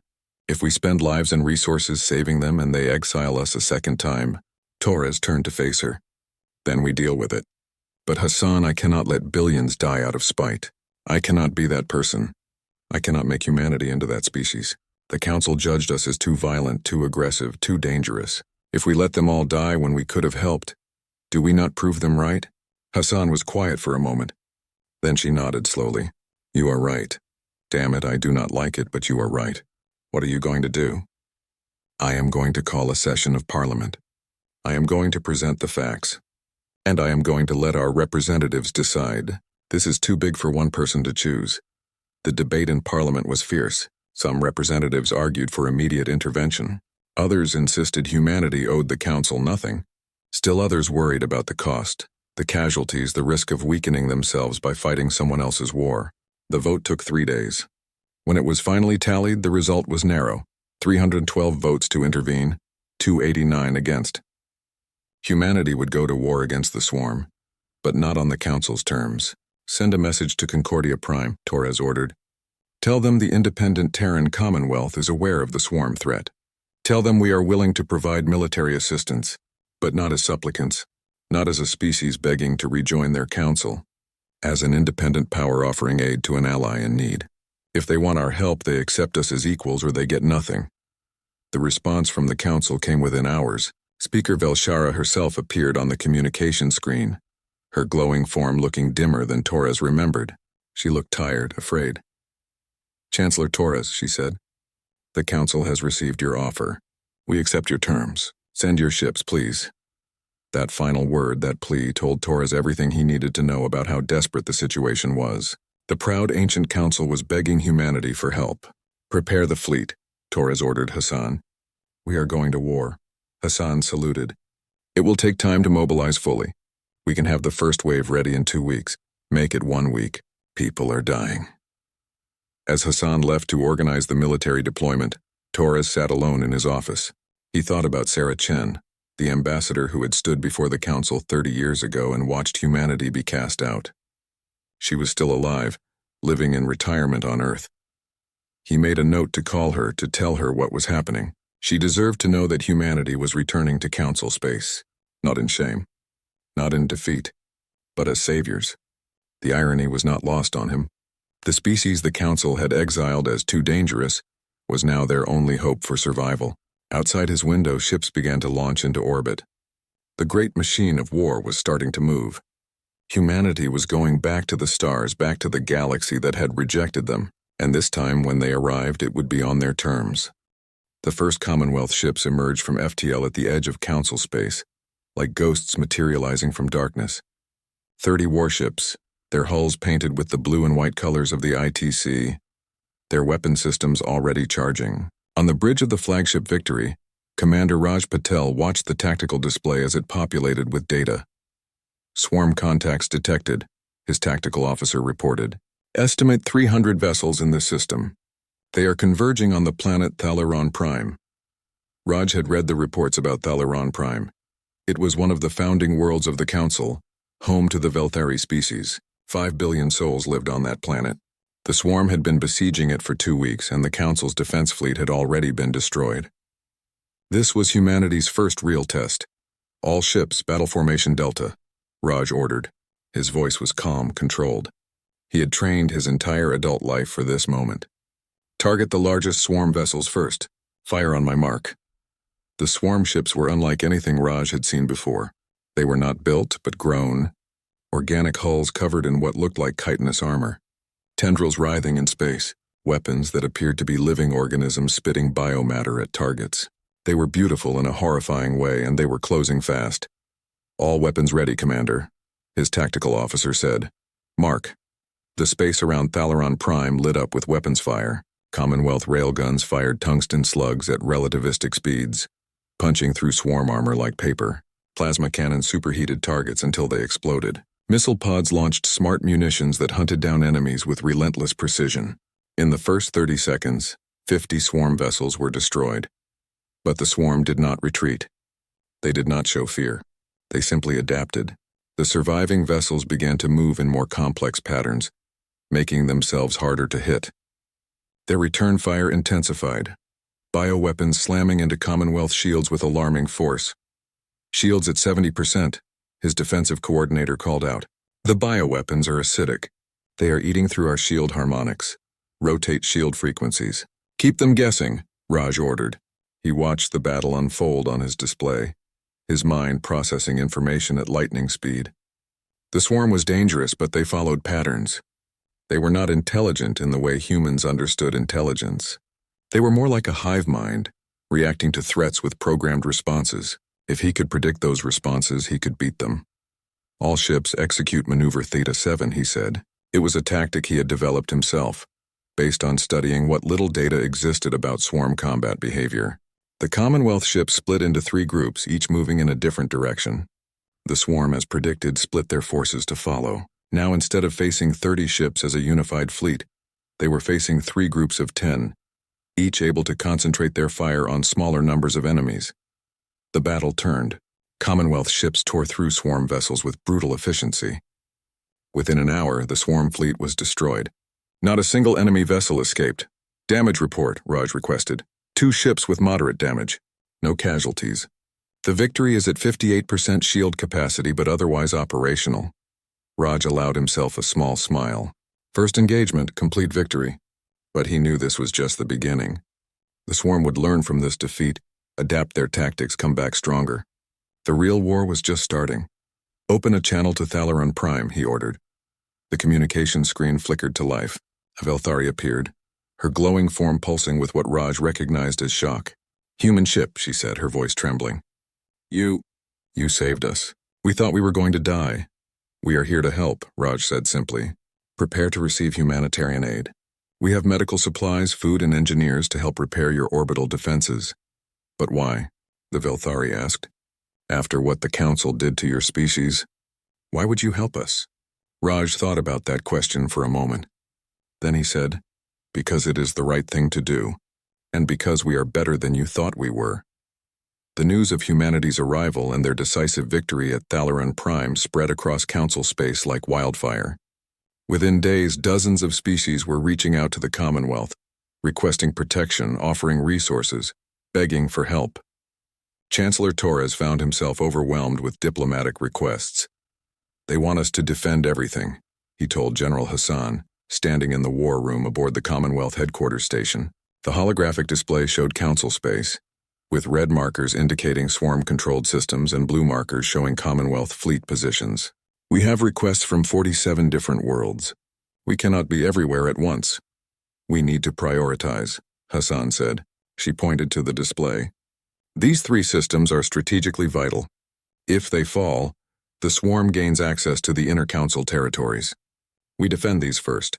If we spend lives and resources saving them and they exile us a second time? Torres turned to face her. Then we deal with it. But Hassan, I cannot let billions die out of spite. I cannot be that person. I cannot make humanity into that species. The council judged us as too violent, too aggressive, too dangerous. If we let them all die when we could have helped, do we not prove them right? Hassan was quiet for a moment. Then she nodded slowly. You are right. Damn it, I do not like it, but you are right. What are you going to do? I am going to call a session of Parliament. I am going to present the facts. And I am going to let our representatives decide. This is too big for one person to choose. The debate in Parliament was fierce. Some representatives argued for immediate intervention. Others insisted humanity owed the council nothing. Still others worried about the cost, the casualties, the risk of weakening themselves by fighting someone else's war. The vote took 3 days. When it was finally tallied, the result was narrow. 312 votes to intervene, 289 against. Humanity would go to war against the swarm, but not on the council's terms. Send a message to Concordia Prime, Torres ordered. Tell them the independent Terran Commonwealth is aware of the swarm threat. Tell them we are willing to provide military assistance, but not as supplicants, not as a species begging to rejoin their council. as an independent power offering aid to an ally in need. If they want our help, they accept us as equals or they get nothing. The response from the council came within hours. Speaker Velshara herself appeared on the communication screen, her glowing form looking dimmer than Torres remembered. She looked tired, afraid. "Chancellor Torres," she said, "the council has received your offer. We accept your terms. Send your ships, please." That final word, that plea, told Torres everything he needed to know about how desperate the situation was. The proud ancient council was begging humanity for help. "Prepare the fleet," Torres ordered Hassan. "We are going to war." Hassan saluted. "It will take time to mobilize fully. We can have the first wave ready in 2 weeks. Make it 1 week. People are dying." As Hassan left to organize the military deployment, Torres sat alone in his office. He thought about Sarah Chen, the ambassador who had stood before the council 30 years ago and watched humanity be cast out. She was still alive, living in retirement on Earth. He made a note to call her to tell her what was happening. She deserved to know that humanity was returning to council space, not in shame, not in defeat, but as saviors. The irony was not lost on him. The species the council had exiled as too dangerous was now their only hope for survival. Outside his window, ships began to launch into orbit. The great machine of war was starting to move. Humanity was going back to the stars, back to the galaxy that had rejected them, and this time when they arrived it would be on their terms. The first Commonwealth ships emerged from FTL at the edge of council space, like ghosts materializing from darkness. 30 warships, their hulls painted with the blue and white colors of the ITC, their weapon systems already charging. On the bridge of the flagship Victory, Commander Raj Patel watched the tactical display as it populated with data. "Swarm contacts detected," his tactical officer reported. "Estimate 300 vessels in this system. They are converging on the planet Thalaron Prime." Raj had read the reports about Thalaron Prime. It was one of the founding worlds of the Council, home to the Velthari species. 5 billion souls lived on that planet. The swarm had been besieging it for 2 weeks, and the Council's defense fleet had already been destroyed. This was humanity's first real test. "All ships, battle formation Delta," Raj ordered. His voice was calm, controlled. He had trained his entire adult life for this moment. "Target the largest swarm vessels first. Fire on my mark." The swarm ships were unlike anything Raj had seen before. They were not built, but grown. Organic hulls covered in what looked like chitinous armor. Tendrils writhing in space. Weapons that appeared to be living organisms spitting biomatter at targets. They were beautiful in a horrifying way, and they were closing fast. "All weapons ready, Commander," his tactical officer said. "Mark." The space around Thalaron Prime lit up with weapons fire. Commonwealth railguns fired tungsten slugs at relativistic speeds, punching through swarm armor like paper. Plasma cannons superheated targets until they exploded. Missile pods launched smart munitions that hunted down enemies with relentless precision. In the first 30 seconds, 50 swarm vessels were destroyed. But the swarm did not retreat. They did not show fear. They simply adapted. The surviving vessels began to move in more complex patterns, making themselves harder to hit. Their return fire intensified, bioweapons slamming into Commonwealth shields with alarming force. "Shields at 70%, his defensive coordinator called out. "The bioweapons are acidic. They are eating through our shield harmonics. Rotate shield frequencies." "Keep them guessing," Raj ordered. He watched the battle unfold on his display, his mind processing information at lightning speed. The swarm was dangerous, but they followed patterns. They were not intelligent in the way humans understood intelligence. They were more like a hive mind, reacting to threats with programmed responses. If he could predict those responses, he could beat them. "All ships execute maneuver Theta 7, he said. It was a tactic he had developed himself, based on studying what little data existed about swarm combat behavior. The Commonwealth ships split into 3 groups, each moving in a different direction. The swarm, as predicted, split their forces to follow. Now, instead of facing 30 ships as a unified fleet, they were facing 3 groups of 10, each able to concentrate their fire on smaller numbers of enemies. The battle turned. Commonwealth ships tore through swarm vessels with brutal efficiency. Within an hour, the swarm fleet was destroyed. Not a single enemy vessel escaped. "Damage report," Raj requested. 2 ships with moderate damage. No casualties. "The Victory is at 58% shield capacity but otherwise operational." Raj allowed himself a small smile. First engagement, complete victory. But he knew this was just the beginning. The swarm would learn from this defeat, adapt their tactics, come back stronger. The real war was just starting. Open a channel to Thalaron Prime, he ordered. The communication screen flickered to life. A Velthari appeared, her glowing form pulsing with what Raj recognized as shock. Human ship, she said, her voice trembling. You saved us. We thought we were going to die. We are here to help, Raj said simply. Prepare to receive humanitarian aid. We have medical supplies, food, and engineers to help repair your orbital defenses. But why? The Velthari asked. After what the Council did to your species, why would you help us? Raj thought about that question for a moment. Then he said, because it is the right thing to do, and because we are better than you thought we were. The news of humanity's arrival and their decisive victory at Thalaron Prime spread across Council space like wildfire. Within days, dozens of species were reaching out to the Commonwealth, requesting protection, offering resources, begging for help. Chancellor Torres found himself overwhelmed with diplomatic requests. They want us to defend everything, he told General Hassan, standing in the war room aboard the Commonwealth headquarters station. The holographic display showed Council space, with red markers indicating swarm-controlled systems and blue markers showing Commonwealth fleet positions. We have requests from 47 different worlds. We cannot be everywhere at once. We need to prioritize, Hassan said. She pointed to the display. These 3 systems are strategically vital. If they fall, the swarm gains access to the inner council territories. We defend these first.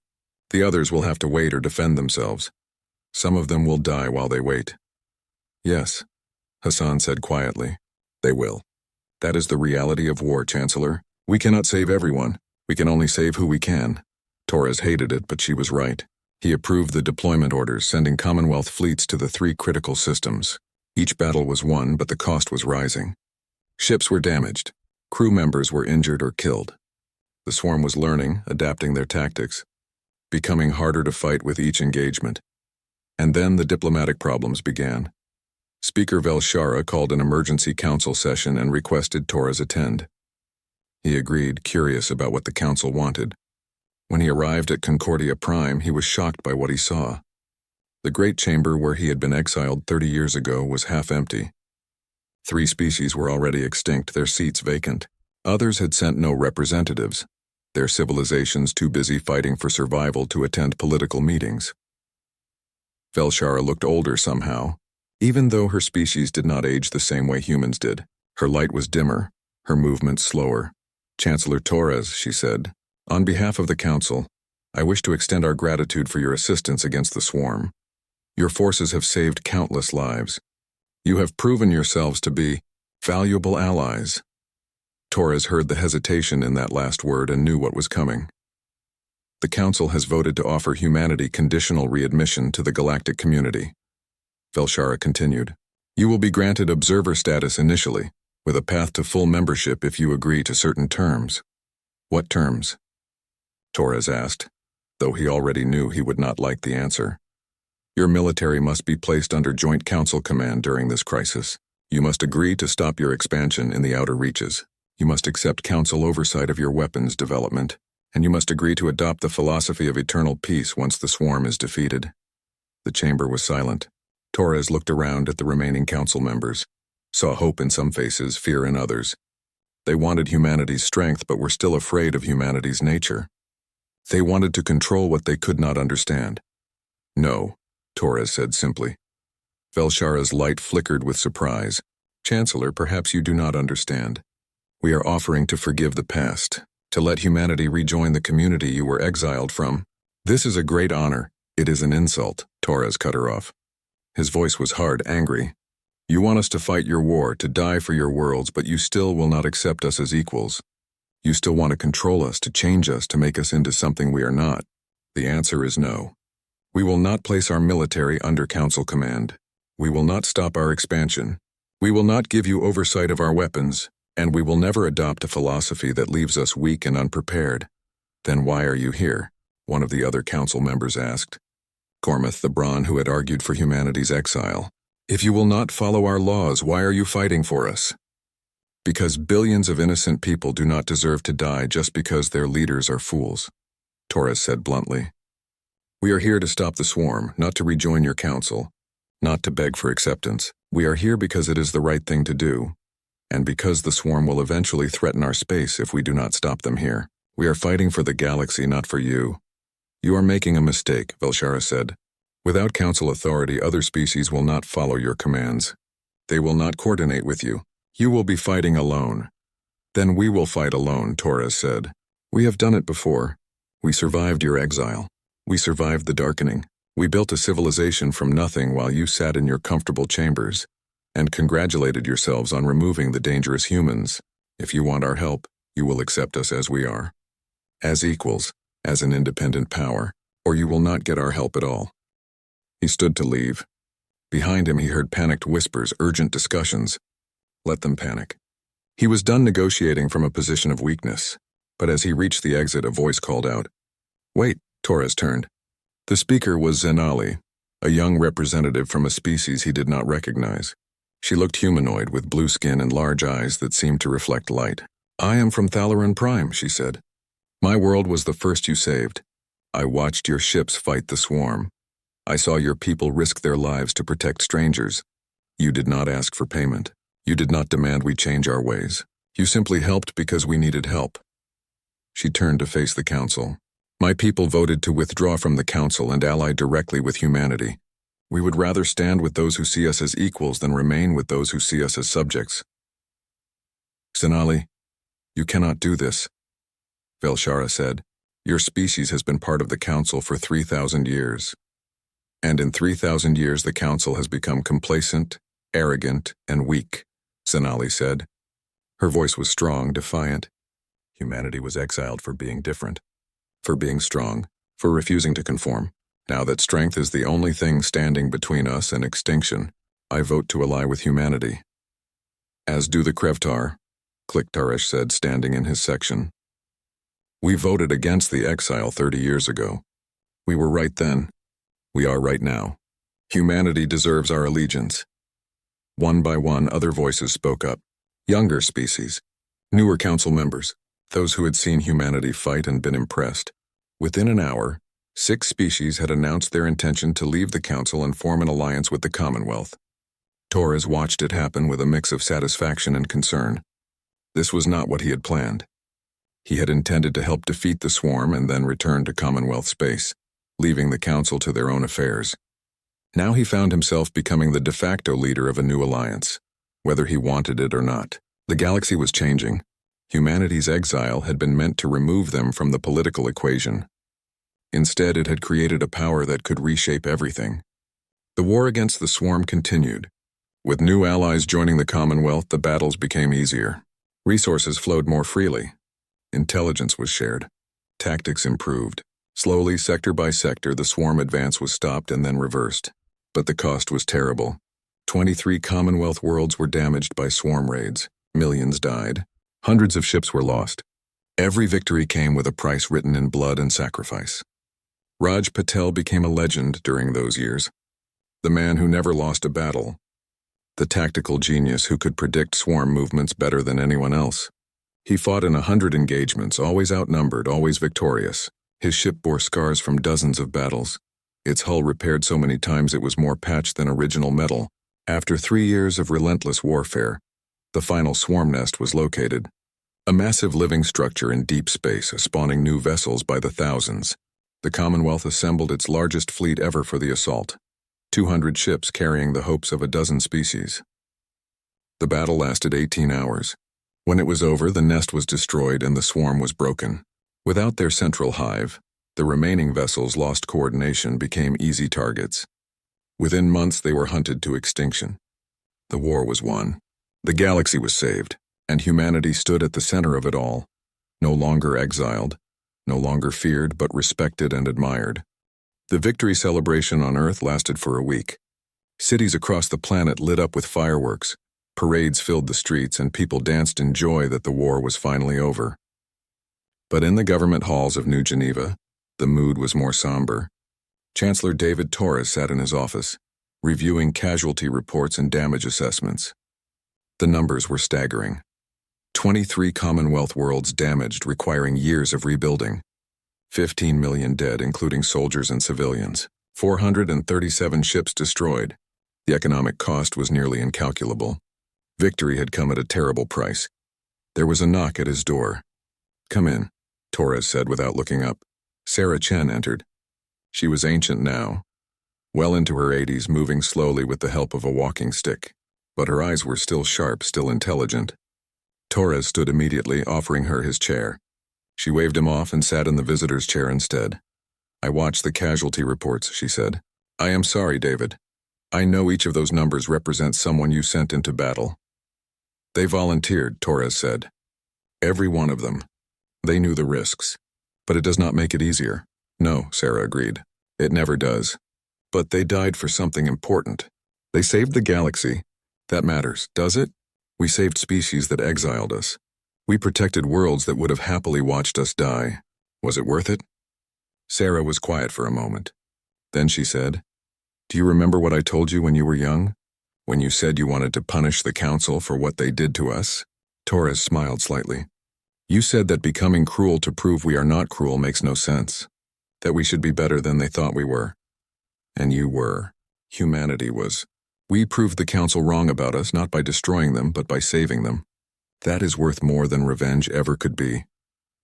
The others will have to wait or defend themselves. Some of them will die while they wait. Yes, Hassan said quietly. They will. That is the reality of war, Chancellor. We cannot save everyone. We can only save who we can. Torres hated it, but she was right. He approved the deployment orders, sending Commonwealth fleets to the 3 critical systems. Each battle was won, but the cost was rising. Ships were damaged. Crew members were injured or killed. The swarm was learning, adapting their tactics, becoming harder to fight with each engagement. And then the diplomatic problems began. Speaker Velshara called an emergency council session and requested Torres attend. He agreed, curious about what the council wanted. When he arrived at Concordia Prime, he was shocked by what he saw. The great chamber where he had been exiled 30 years ago was half empty. 3 species were already extinct, their seats vacant. Others had sent no representatives, their civilizations too busy fighting for survival to attend political meetings. Velshara looked older somehow, even though her species did not age the same way humans did. Her light was dimmer, her movements slower. Chancellor Torres, she said, on behalf of the Council, I wish to extend our gratitude for your assistance against the swarm. Your forces have saved countless lives. You have proven yourselves to be valuable allies. Torres heard the hesitation in that last word and knew what was coming. The Council has voted to offer humanity conditional readmission to the galactic community. Velshara continued. You will be granted observer status initially, with a path to full membership if you agree to certain terms. What terms? Torres asked, though he already knew he would not like the answer. Your military must be placed under Joint Council command during this crisis. You must agree to stop your expansion in the outer reaches. You must accept Council oversight of your weapons development, and you must agree to adopt the philosophy of eternal peace once the swarm is defeated. The chamber was silent. Torres looked around at the remaining Council members, saw hope in some faces, fear in others. They wanted humanity's strength, but were still afraid of humanity's nature. They wanted to control what they could not understand. No, Torres said simply. Velshara's light flickered with surprise. Chancellor, perhaps you do not understand. We are offering to forgive the past, to let humanity rejoin the community you were exiled from. This is a great honor. It is an insult, Torres cut her off. His voice was hard, angry. You want us to fight your war, to die for your worlds, but you still will not accept us as equals. You still want to control us, to change us, to make us into something we are not. The answer is no. We will not place our military under Council command. We will not stop our expansion. We will not give you oversight of our weapons, and we will never adopt a philosophy that leaves us weak and unprepared. Then why are you here? One of the other Council members asked. Cormath the Brawn, who had argued for humanity's exile. If you will not follow our laws, why are you fighting for us? Because billions of innocent people do not deserve to die just because their leaders are fools, Torres said bluntly. We are here to stop the swarm, not to rejoin your council, not to beg for acceptance. We are here because it is the right thing to do, and because the swarm will eventually threaten our space if we do not stop them here. We are fighting for the galaxy, not for you. You are making a mistake, Velshara said. Without council authority, other species will not follow your commands. They will not coordinate with you. You will be fighting alone. Then we will fight alone, Torres said. We have done it before. We survived your exile. We survived the darkening. We built a civilization from nothing while you sat in your comfortable chambers and congratulated yourselves on removing the dangerous humans. If you want our help, you will accept us as we are. As equals, as an independent power, or you will not get our help at all. He stood to leave. Behind him he heard panicked whispers, urgent discussions. Let them panic. He was done negotiating from a position of weakness, but as he reached the exit, a voice called out. Wait, Torres turned. The speaker was Zenali, a young representative from a species he did not recognize. She looked humanoid with blue skin and large eyes that seemed to reflect light. I am from Thalaran Prime, she said. My world was the first you saved. I watched your ships fight the swarm. I saw your people risk their lives to protect strangers. You did not ask for payment. You did not demand we change our ways. You simply helped because we needed help. She turned to face the council. My people voted to withdraw from the council and ally directly with humanity. We would rather stand with those who see us as equals than remain with those who see us as subjects. Zenali, you cannot do this, Velshara said. Your species has been part of the council for 3,000 years. And in 3,000 years the council has become complacent, arrogant, and weak, Zenali said. Her voice was strong, defiant. Humanity was exiled for being different, for being strong, for refusing to conform. Now that strength is the only thing standing between us and extinction, I vote to ally with humanity. As do the Krevtar, Kliktaresh said, standing in his section. We voted against the exile 30 years ago. We were right then. We are right now. Humanity deserves our allegiance. One by one, other voices spoke up. Younger species, newer council members, those who had seen humanity fight and been impressed. Within an hour, 6 species had announced their intention to leave the council and form an alliance with the Commonwealth. Torres watched it happen with a mix of satisfaction and concern. This was not what he had planned. He had intended to help defeat the swarm and then return to Commonwealth space, leaving the council to their own affairs. Now he found himself becoming the de facto leader of a new alliance, whether he wanted it or not. The galaxy was changing. Humanity's exile had been meant to remove them from the political equation. Instead, it had created a power that could reshape everything. The war against the swarm continued. With new allies joining the Commonwealth, the battles became easier. Resources flowed more freely. Intelligence was shared. Tactics improved. Slowly, sector by sector, the swarm advance was stopped and then reversed. But the cost was terrible. 23 Commonwealth worlds were damaged by swarm raids. Millions died. Hundreds of ships were lost. Every victory came with a price written in blood and sacrifice. Raj Patel became a legend during those years. The man who never lost a battle. The tactical genius who could predict swarm movements better than anyone else. He fought in 100 engagements, always outnumbered, always victorious. His ship bore scars from dozens of battles. Its hull repaired so many times it was more patched than original metal. After 3 years of relentless warfare, the final swarm nest was located. A massive living structure in deep space, spawning new vessels by the thousands. The Commonwealth assembled its largest fleet ever for the assault. 200 ships carrying the hopes of a dozen species. The battle lasted 18 hours. When it was over, the nest was destroyed and the swarm was broken. Without their central hive, the remaining vessels lost coordination, became easy targets. Within months, they were hunted to extinction. The war was won. The galaxy was saved, and humanity stood at the center of it all, no longer exiled, no longer feared but respected and admired. The victory celebration on Earth lasted for a week. Cities across the planet lit up with fireworks, parades filled the streets, and people danced in joy that the war was finally over. But in the government halls of New Geneva, the mood was more somber. Chancellor David Torres sat in his office, reviewing casualty reports and damage assessments. The numbers were staggering. 23 Commonwealth worlds damaged, requiring years of rebuilding. 15 million dead, including soldiers and civilians. 437 ships destroyed. The economic cost was nearly incalculable. Victory had come at a terrible price. There was a knock at his door. "Come in," Torres said without looking up. Sarah Chen entered. She was ancient now, well into her 80s, moving slowly with the help of a walking stick. But her eyes were still sharp, still intelligent. Torres stood immediately, offering her his chair. She waved him off and sat in the visitor's chair instead. "I watched the casualty reports," she said. "I am sorry, David. I know each of those numbers represents someone you sent into battle." "They volunteered," Torres said. "Every one of them. They knew the risks. But it does not make it easier." "No," Sarah agreed. "It never does. But they died for something important. They saved the galaxy. That matters, does it? We saved species that exiled us. We protected worlds that would have happily watched us die. Was it worth it?" Sarah was quiet for a moment. Then she said, "Do you remember what I told you when you were young? When you said you wanted to punish the Council for what they did to us?" Torres smiled slightly. "You said that becoming cruel to prove we are not cruel makes no sense. That we should be better than they thought we were. And you were. Humanity was. We proved the Council wrong about us, not by destroying them, but by saving them. That is worth more than revenge ever could be."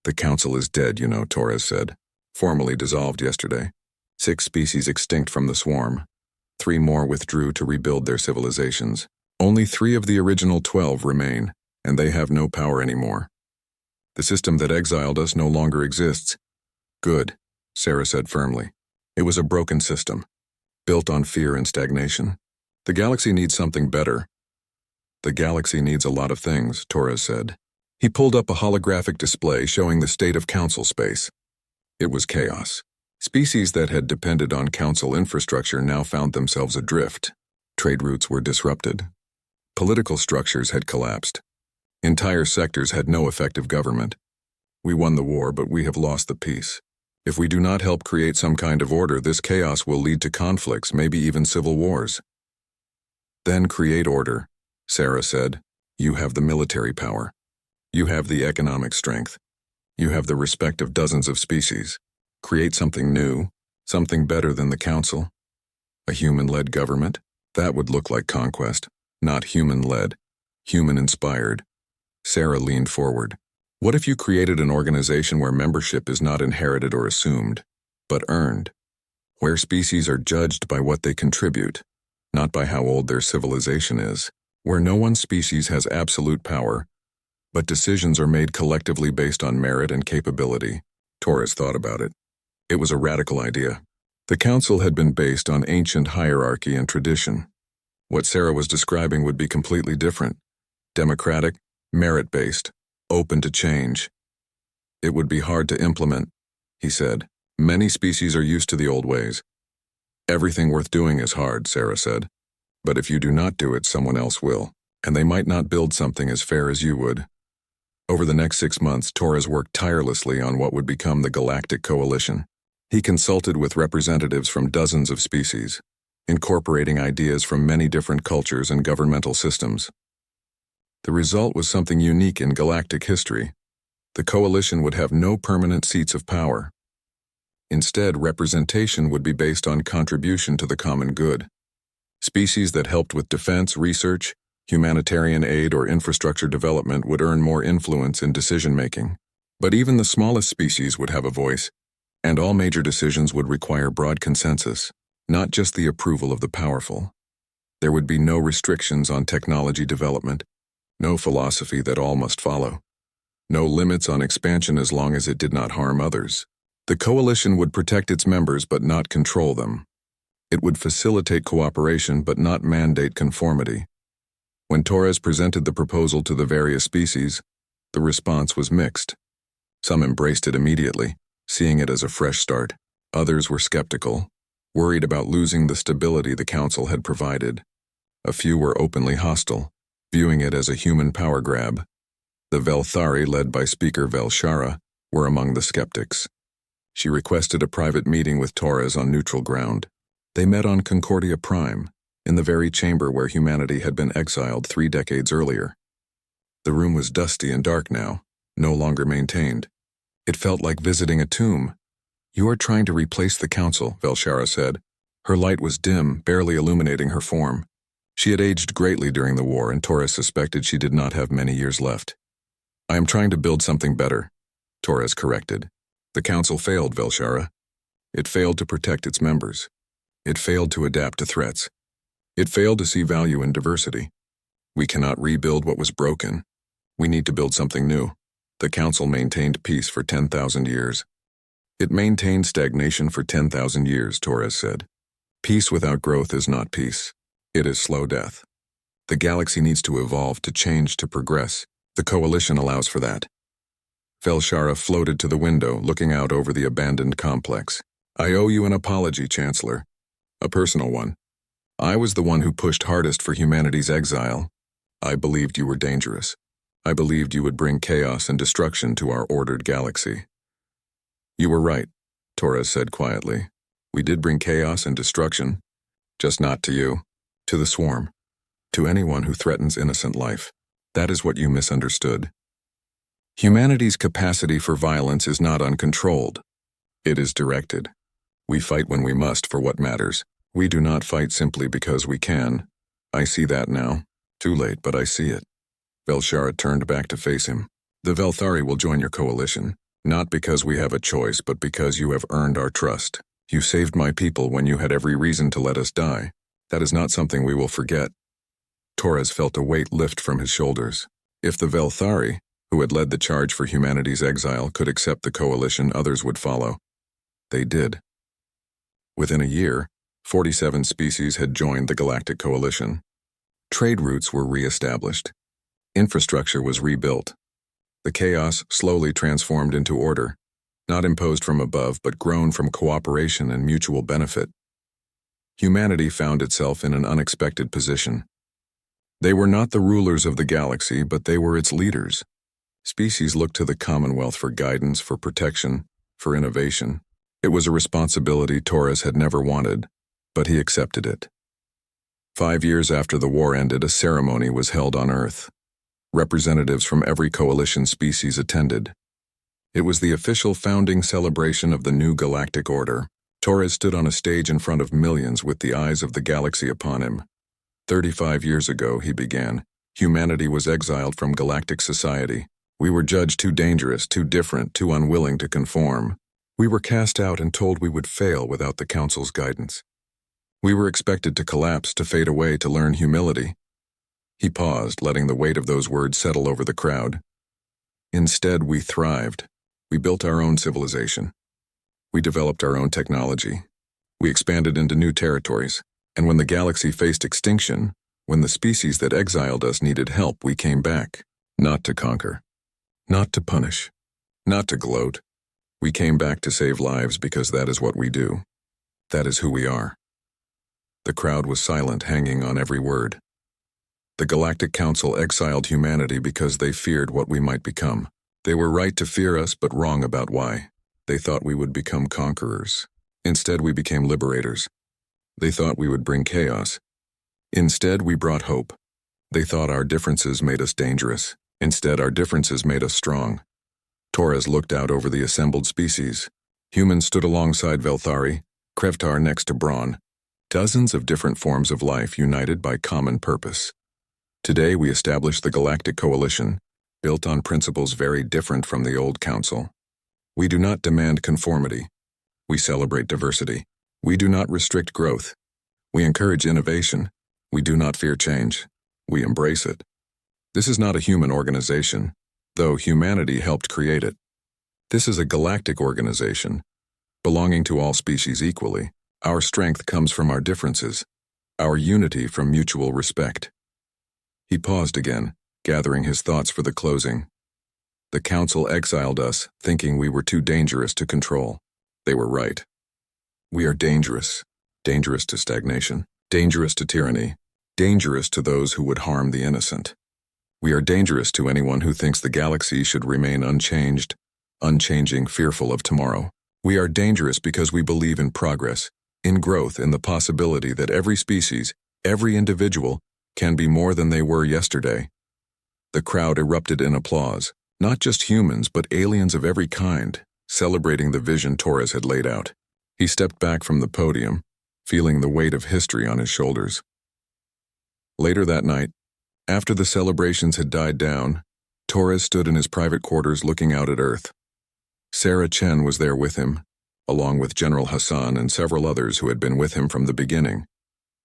"The Council is dead, you know," Torres said. "Formally dissolved yesterday. 6 species extinct from the swarm. 3 more withdrew to rebuild their civilizations. Only 3 of the original 12 remain, and they have no power anymore. The system that exiled us no longer exists." "Good," Sarah said firmly. "It was a broken system, built on fear and stagnation. The galaxy needs something better." "The galaxy needs a lot of things," Torres said. He pulled up a holographic display showing the state of Council space. It was chaos. Species that had depended on Council infrastructure now found themselves adrift. Trade routes were disrupted. Political structures had collapsed. Entire sectors had no effective government. "We won the war, but we have lost the peace. If we do not help create some kind of order, this chaos will lead to conflicts, maybe even civil wars." "Then create order," Sarah said. "You have the military power. You have the economic strength. You have the respect of dozens of species. Create something new, something better than the Council. A human-led government? That would look like conquest. Not human-led, human-inspired." Sarah leaned forward. "What if you created an organization where membership is not inherited or assumed, but earned? Where species are judged by what they contribute, not by how old their civilization is. Where no one species has absolute power, but decisions are made collectively based on merit and capability." Torres thought about it. It was a radical idea. The Council had been based on ancient hierarchy and tradition. What Sarah was describing would be completely different. Democratic, merit-based, open to change. "It would be hard to implement," he said. "Many species are used to the old ways." "Everything worth doing is hard," Sarah said. "But if you do not do it, someone else will, and they might not build something as fair as you would." Over the next 6 months, Torres worked tirelessly on what would become the Galactic Coalition. He consulted with representatives from dozens of species, incorporating ideas from many different cultures and governmental systems. The result was something unique in galactic history. The coalition would have no permanent seats of power. Instead, representation would be based on contribution to the common good. Species that helped with defense, research, humanitarian aid, or infrastructure development would earn more influence in decision-making. But even the smallest species would have a voice, and all major decisions would require broad consensus, not just the approval of the powerful. There would be no restrictions on technology development, no philosophy that all must follow, no limits on expansion as long as it did not harm others. The coalition would protect its members but not control them. It would facilitate cooperation but not mandate conformity. When Torres presented the proposal to the various species, the response was mixed. Some embraced it immediately, seeing it as a fresh start. Others were skeptical, worried about losing the stability the Council had provided. A few were openly hostile, viewing it as a human power grab. The Velthari, led by Speaker Velshara, were among the skeptics. She requested a private meeting with Torres on neutral ground. They met on Concordia Prime, in the very chamber where humanity had been exiled 3 decades earlier. The room was dusty and dark now, no longer maintained. It felt like visiting a tomb. "You are trying to replace the council," Velshara said. Her light was dim, barely illuminating her form. She had aged greatly during the war, and Torres suspected she did not have many years left. "I am trying to build something better," Torres corrected. "The council failed, Velshara. It failed to protect its members. It failed to adapt to threats. It failed to see value in diversity. We cannot rebuild what was broken. We need to build something new." The council maintained peace for 10,000 years. "It maintained stagnation for 10,000 years, Torres said. "Peace without growth is not peace. It is slow death. The galaxy needs to evolve, to change, to progress. The coalition allows for that." Velshara floated to the window, looking out over the abandoned complex. "I owe you an apology, Chancellor. A personal one. I was the one who pushed hardest for humanity's exile. I believed you were dangerous. I believed you would bring chaos and destruction to our ordered galaxy." "You were right," Torres said quietly. "We did bring chaos and destruction. Just not to you. To the swarm. To anyone who threatens innocent life. That is what you misunderstood. Humanity's capacity for violence is not uncontrolled. It is directed. We fight when we must for what matters. We do not fight simply because we can. I see that now. Too late, but I see it." Velshara turned back to face him. "The Velthari will join your coalition, not because we have a choice, but because you have earned our trust. You saved my people when you had every reason to let us die. That is not something we will forget." Torres felt a weight lift from his shoulders. If the Velthari, who had led the charge for humanity's exile, could accept the coalition, others would follow. They did. Within a year, 47 species had joined the Galactic Coalition. Trade routes were re-established. Infrastructure was rebuilt. The chaos slowly transformed into order, not imposed from above, but grown from cooperation and mutual benefit. Humanity found itself in an unexpected position. They were not the rulers of the galaxy, but they were its leaders. Species looked to the Commonwealth for guidance, for protection, for innovation. It was a responsibility Torres had never wanted, but he accepted it. 5 years after the war ended, a ceremony was held on Earth. Representatives from every coalition species attended. It was the official founding celebration of the new galactic order. Torres stood on a stage in front of millions with the eyes of the galaxy upon him. 35 years ago, he began, humanity was exiled from galactic society. We were judged too dangerous, too different, too unwilling to conform. We were cast out and told we would fail without the Council's guidance. We were expected to collapse, to fade away, to learn humility. He paused, letting the weight of those words settle over the crowd. Instead, we thrived. We built our own civilization. We developed our own technology. We expanded into new territories. And when the galaxy faced extinction, when the species that exiled us needed help, we came back. Not to conquer. Not to punish. Not to gloat. We came back to save lives because that is what we do. That is who we are. The crowd was silent, hanging on every word. The Galactic Council exiled humanity because they feared what we might become. They were right to fear us, but wrong about why. They thought we would become conquerors. Instead, we became liberators. They thought we would bring chaos. Instead, we brought hope. They thought our differences made us dangerous. Instead, our differences made us strong. Torres looked out over the assembled species. Humans stood alongside Velthari, Krevtar next to Brawn. Dozens of different forms of life united by common purpose. Today, we established the Galactic Coalition, built on principles very different from the old Council. We do not demand conformity. We celebrate diversity. We do not restrict growth. We encourage innovation. We do not fear change. We embrace it. This is not a human organization, though humanity helped create it. This is a galactic organization, belonging to all species equally. Our strength comes from our differences, our unity from mutual respect. He paused again, gathering his thoughts for the closing. The Council exiled us, thinking we were too dangerous to control. They were right. We are dangerous. Dangerous to stagnation. Dangerous to tyranny. Dangerous to those who would harm the innocent. We are dangerous to anyone who thinks the galaxy should remain unchanged, unchanging, fearful of tomorrow. We are dangerous because we believe in progress, in growth, in the possibility that every species, every individual, can be more than they were yesterday. The crowd erupted in applause, not just humans but aliens of every kind, celebrating the vision Torres had laid out. He stepped back from the podium, feeling the weight of history on his shoulders. Later that night, after the celebrations had died down, Torres stood in his private quarters looking out at Earth. Sarah Chen was there with him, along with General Hassan and several others who had been with him from the beginning.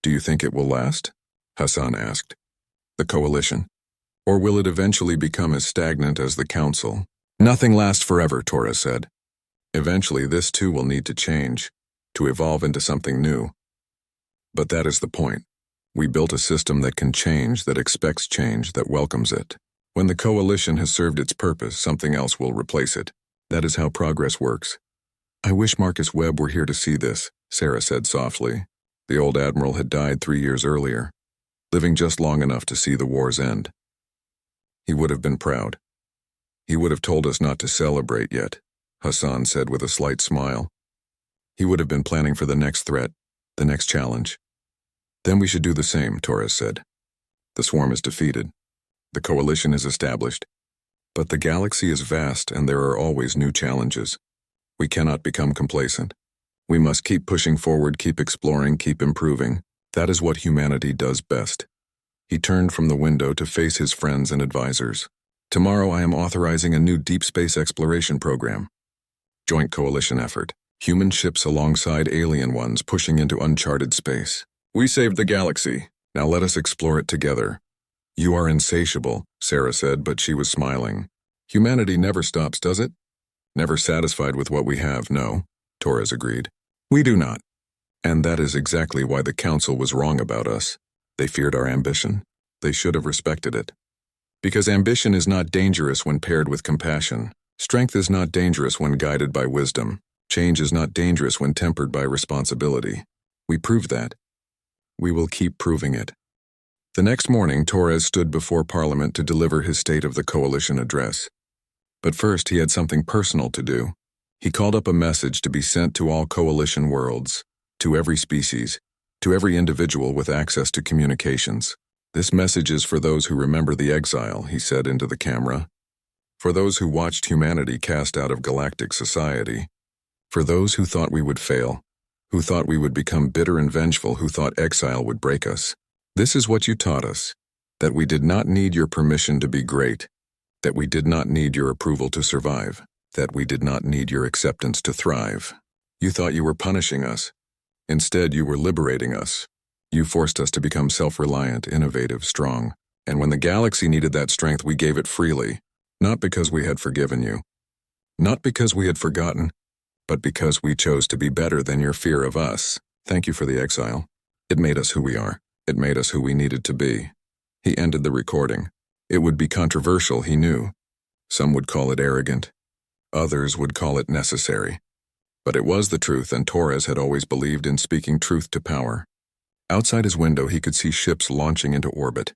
"Do you think it will last?" Hassan asked. "The coalition? Or will it eventually become as stagnant as the council?" "Nothing lasts forever," Torres said. "Eventually this too will need to change, to evolve into something new. But that is the point. We built a system that can change, that expects change, that welcomes it. When the coalition has served its purpose, something else will replace it. That is how progress works." "I wish Marcus Webb were here to see this," Sarah said softly. The old admiral had died 3 years earlier, living just long enough to see the war's end. "He would have been proud. He would have told us not to celebrate yet," Hassan said with a slight smile. "He would have been planning for the next threat, the next challenge." "Then we should do the same," Torres said. "The swarm is defeated. The coalition is established. But the galaxy is vast and there are always new challenges. We cannot become complacent. We must keep pushing forward, keep exploring, keep improving. That is what humanity does best." He turned from the window to face his friends and advisors. "Tomorrow I am authorizing a new deep space exploration program. Joint coalition effort. Human ships alongside alien ones pushing into uncharted space. We saved the galaxy. Now let us explore it together." "You are insatiable," Sarah said, but she was smiling. "Humanity never stops, does it?" "Never satisfied with what we have, no," Torres agreed. "We do not. And that is exactly why the Council was wrong about us. They feared our ambition. They should have respected it. Because ambition is not dangerous when paired with compassion. Strength is not dangerous when guided by wisdom. Change is not dangerous when tempered by responsibility. We proved that. We will keep proving it." The next morning, Torres stood before Parliament to deliver his State of the Coalition address. But first, he had something personal to do. He called up a message to be sent to all coalition worlds, to every species, to every individual with access to communications. "This message is for those who remember the exile," he said into the camera. "For those who watched humanity cast out of galactic society. For those who thought we would fail, who thought we would become bitter and vengeful, who thought exile would break us. This is what you taught us, that we did not need your permission to be great, that we did not need your approval to survive, that we did not need your acceptance to thrive. You thought you were punishing us. Instead, you were liberating us. You forced us to become self-reliant, innovative, strong. And when the galaxy needed that strength, we gave it freely, not because we had forgiven you, not because we had forgotten, but because we chose to be better than your fear of us. Thank you for the exile. It made us who we are. It made us who we needed to be." He ended the recording. It would be controversial, he knew. Some would call it arrogant. Others would call it necessary. But it was the truth, and Torres had always believed in speaking truth to power. Outside his window, he could see ships launching into orbit.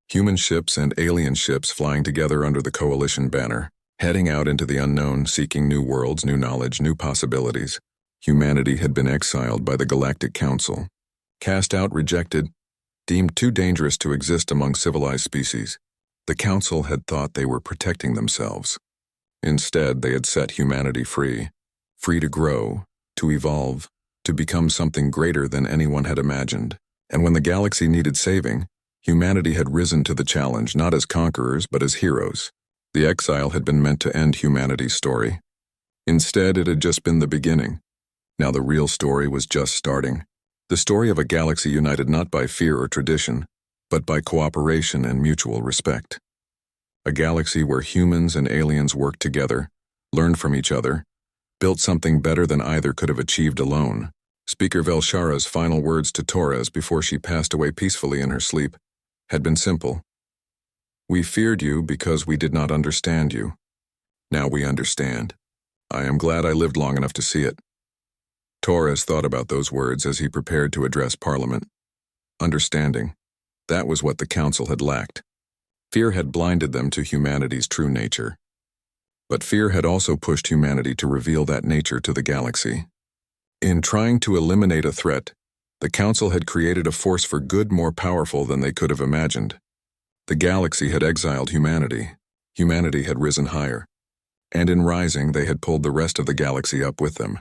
Human ships and alien ships flying together under the coalition banner, heading out into the unknown, seeking new worlds, new knowledge, new possibilities. Humanity had been exiled by the Galactic Council. Cast out, rejected, deemed too dangerous to exist among civilized species. The Council had thought they were protecting themselves. Instead, they had set humanity free. Free to grow, to evolve, to become something greater than anyone had imagined. And when the galaxy needed saving, humanity had risen to the challenge, not as conquerors, but as heroes. The exile had been meant to end humanity's story. Instead, it had just been the beginning. Now the real story was just starting. The story of a galaxy united not by fear or tradition, but by cooperation and mutual respect. A galaxy where humans and aliens worked together, learned from each other, built something better than either could have achieved alone. Speaker Velshara's final words to Torres before she passed away peacefully in her sleep had been simple. "We feared you because we did not understand you. Now we understand. I am glad I lived long enough to see it." Torres thought about those words as he prepared to address Parliament. Understanding. That was what the Council had lacked. Fear had blinded them to humanity's true nature. But fear had also pushed humanity to reveal that nature to the galaxy. In trying to eliminate a threat, the Council had created a force for good more powerful than they could have imagined. The galaxy had exiled humanity. Humanity had risen higher. And in rising, they had pulled the rest of the galaxy up with them.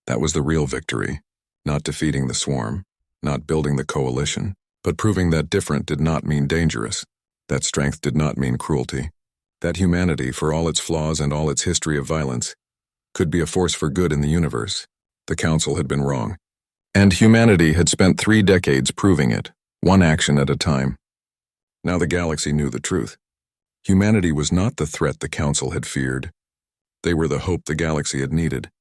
That was the real victory. Not defeating the swarm, not building the coalition, but proving that different did not mean dangerous, that strength did not mean cruelty, that humanity, for all its flaws and all its history of violence, could be a force for good in the universe. The Council had been wrong. And humanity had spent 3 decades proving it, one action at a time. Now the galaxy knew the truth. Humanity was not the threat the Council had feared. They were the hope the galaxy had needed.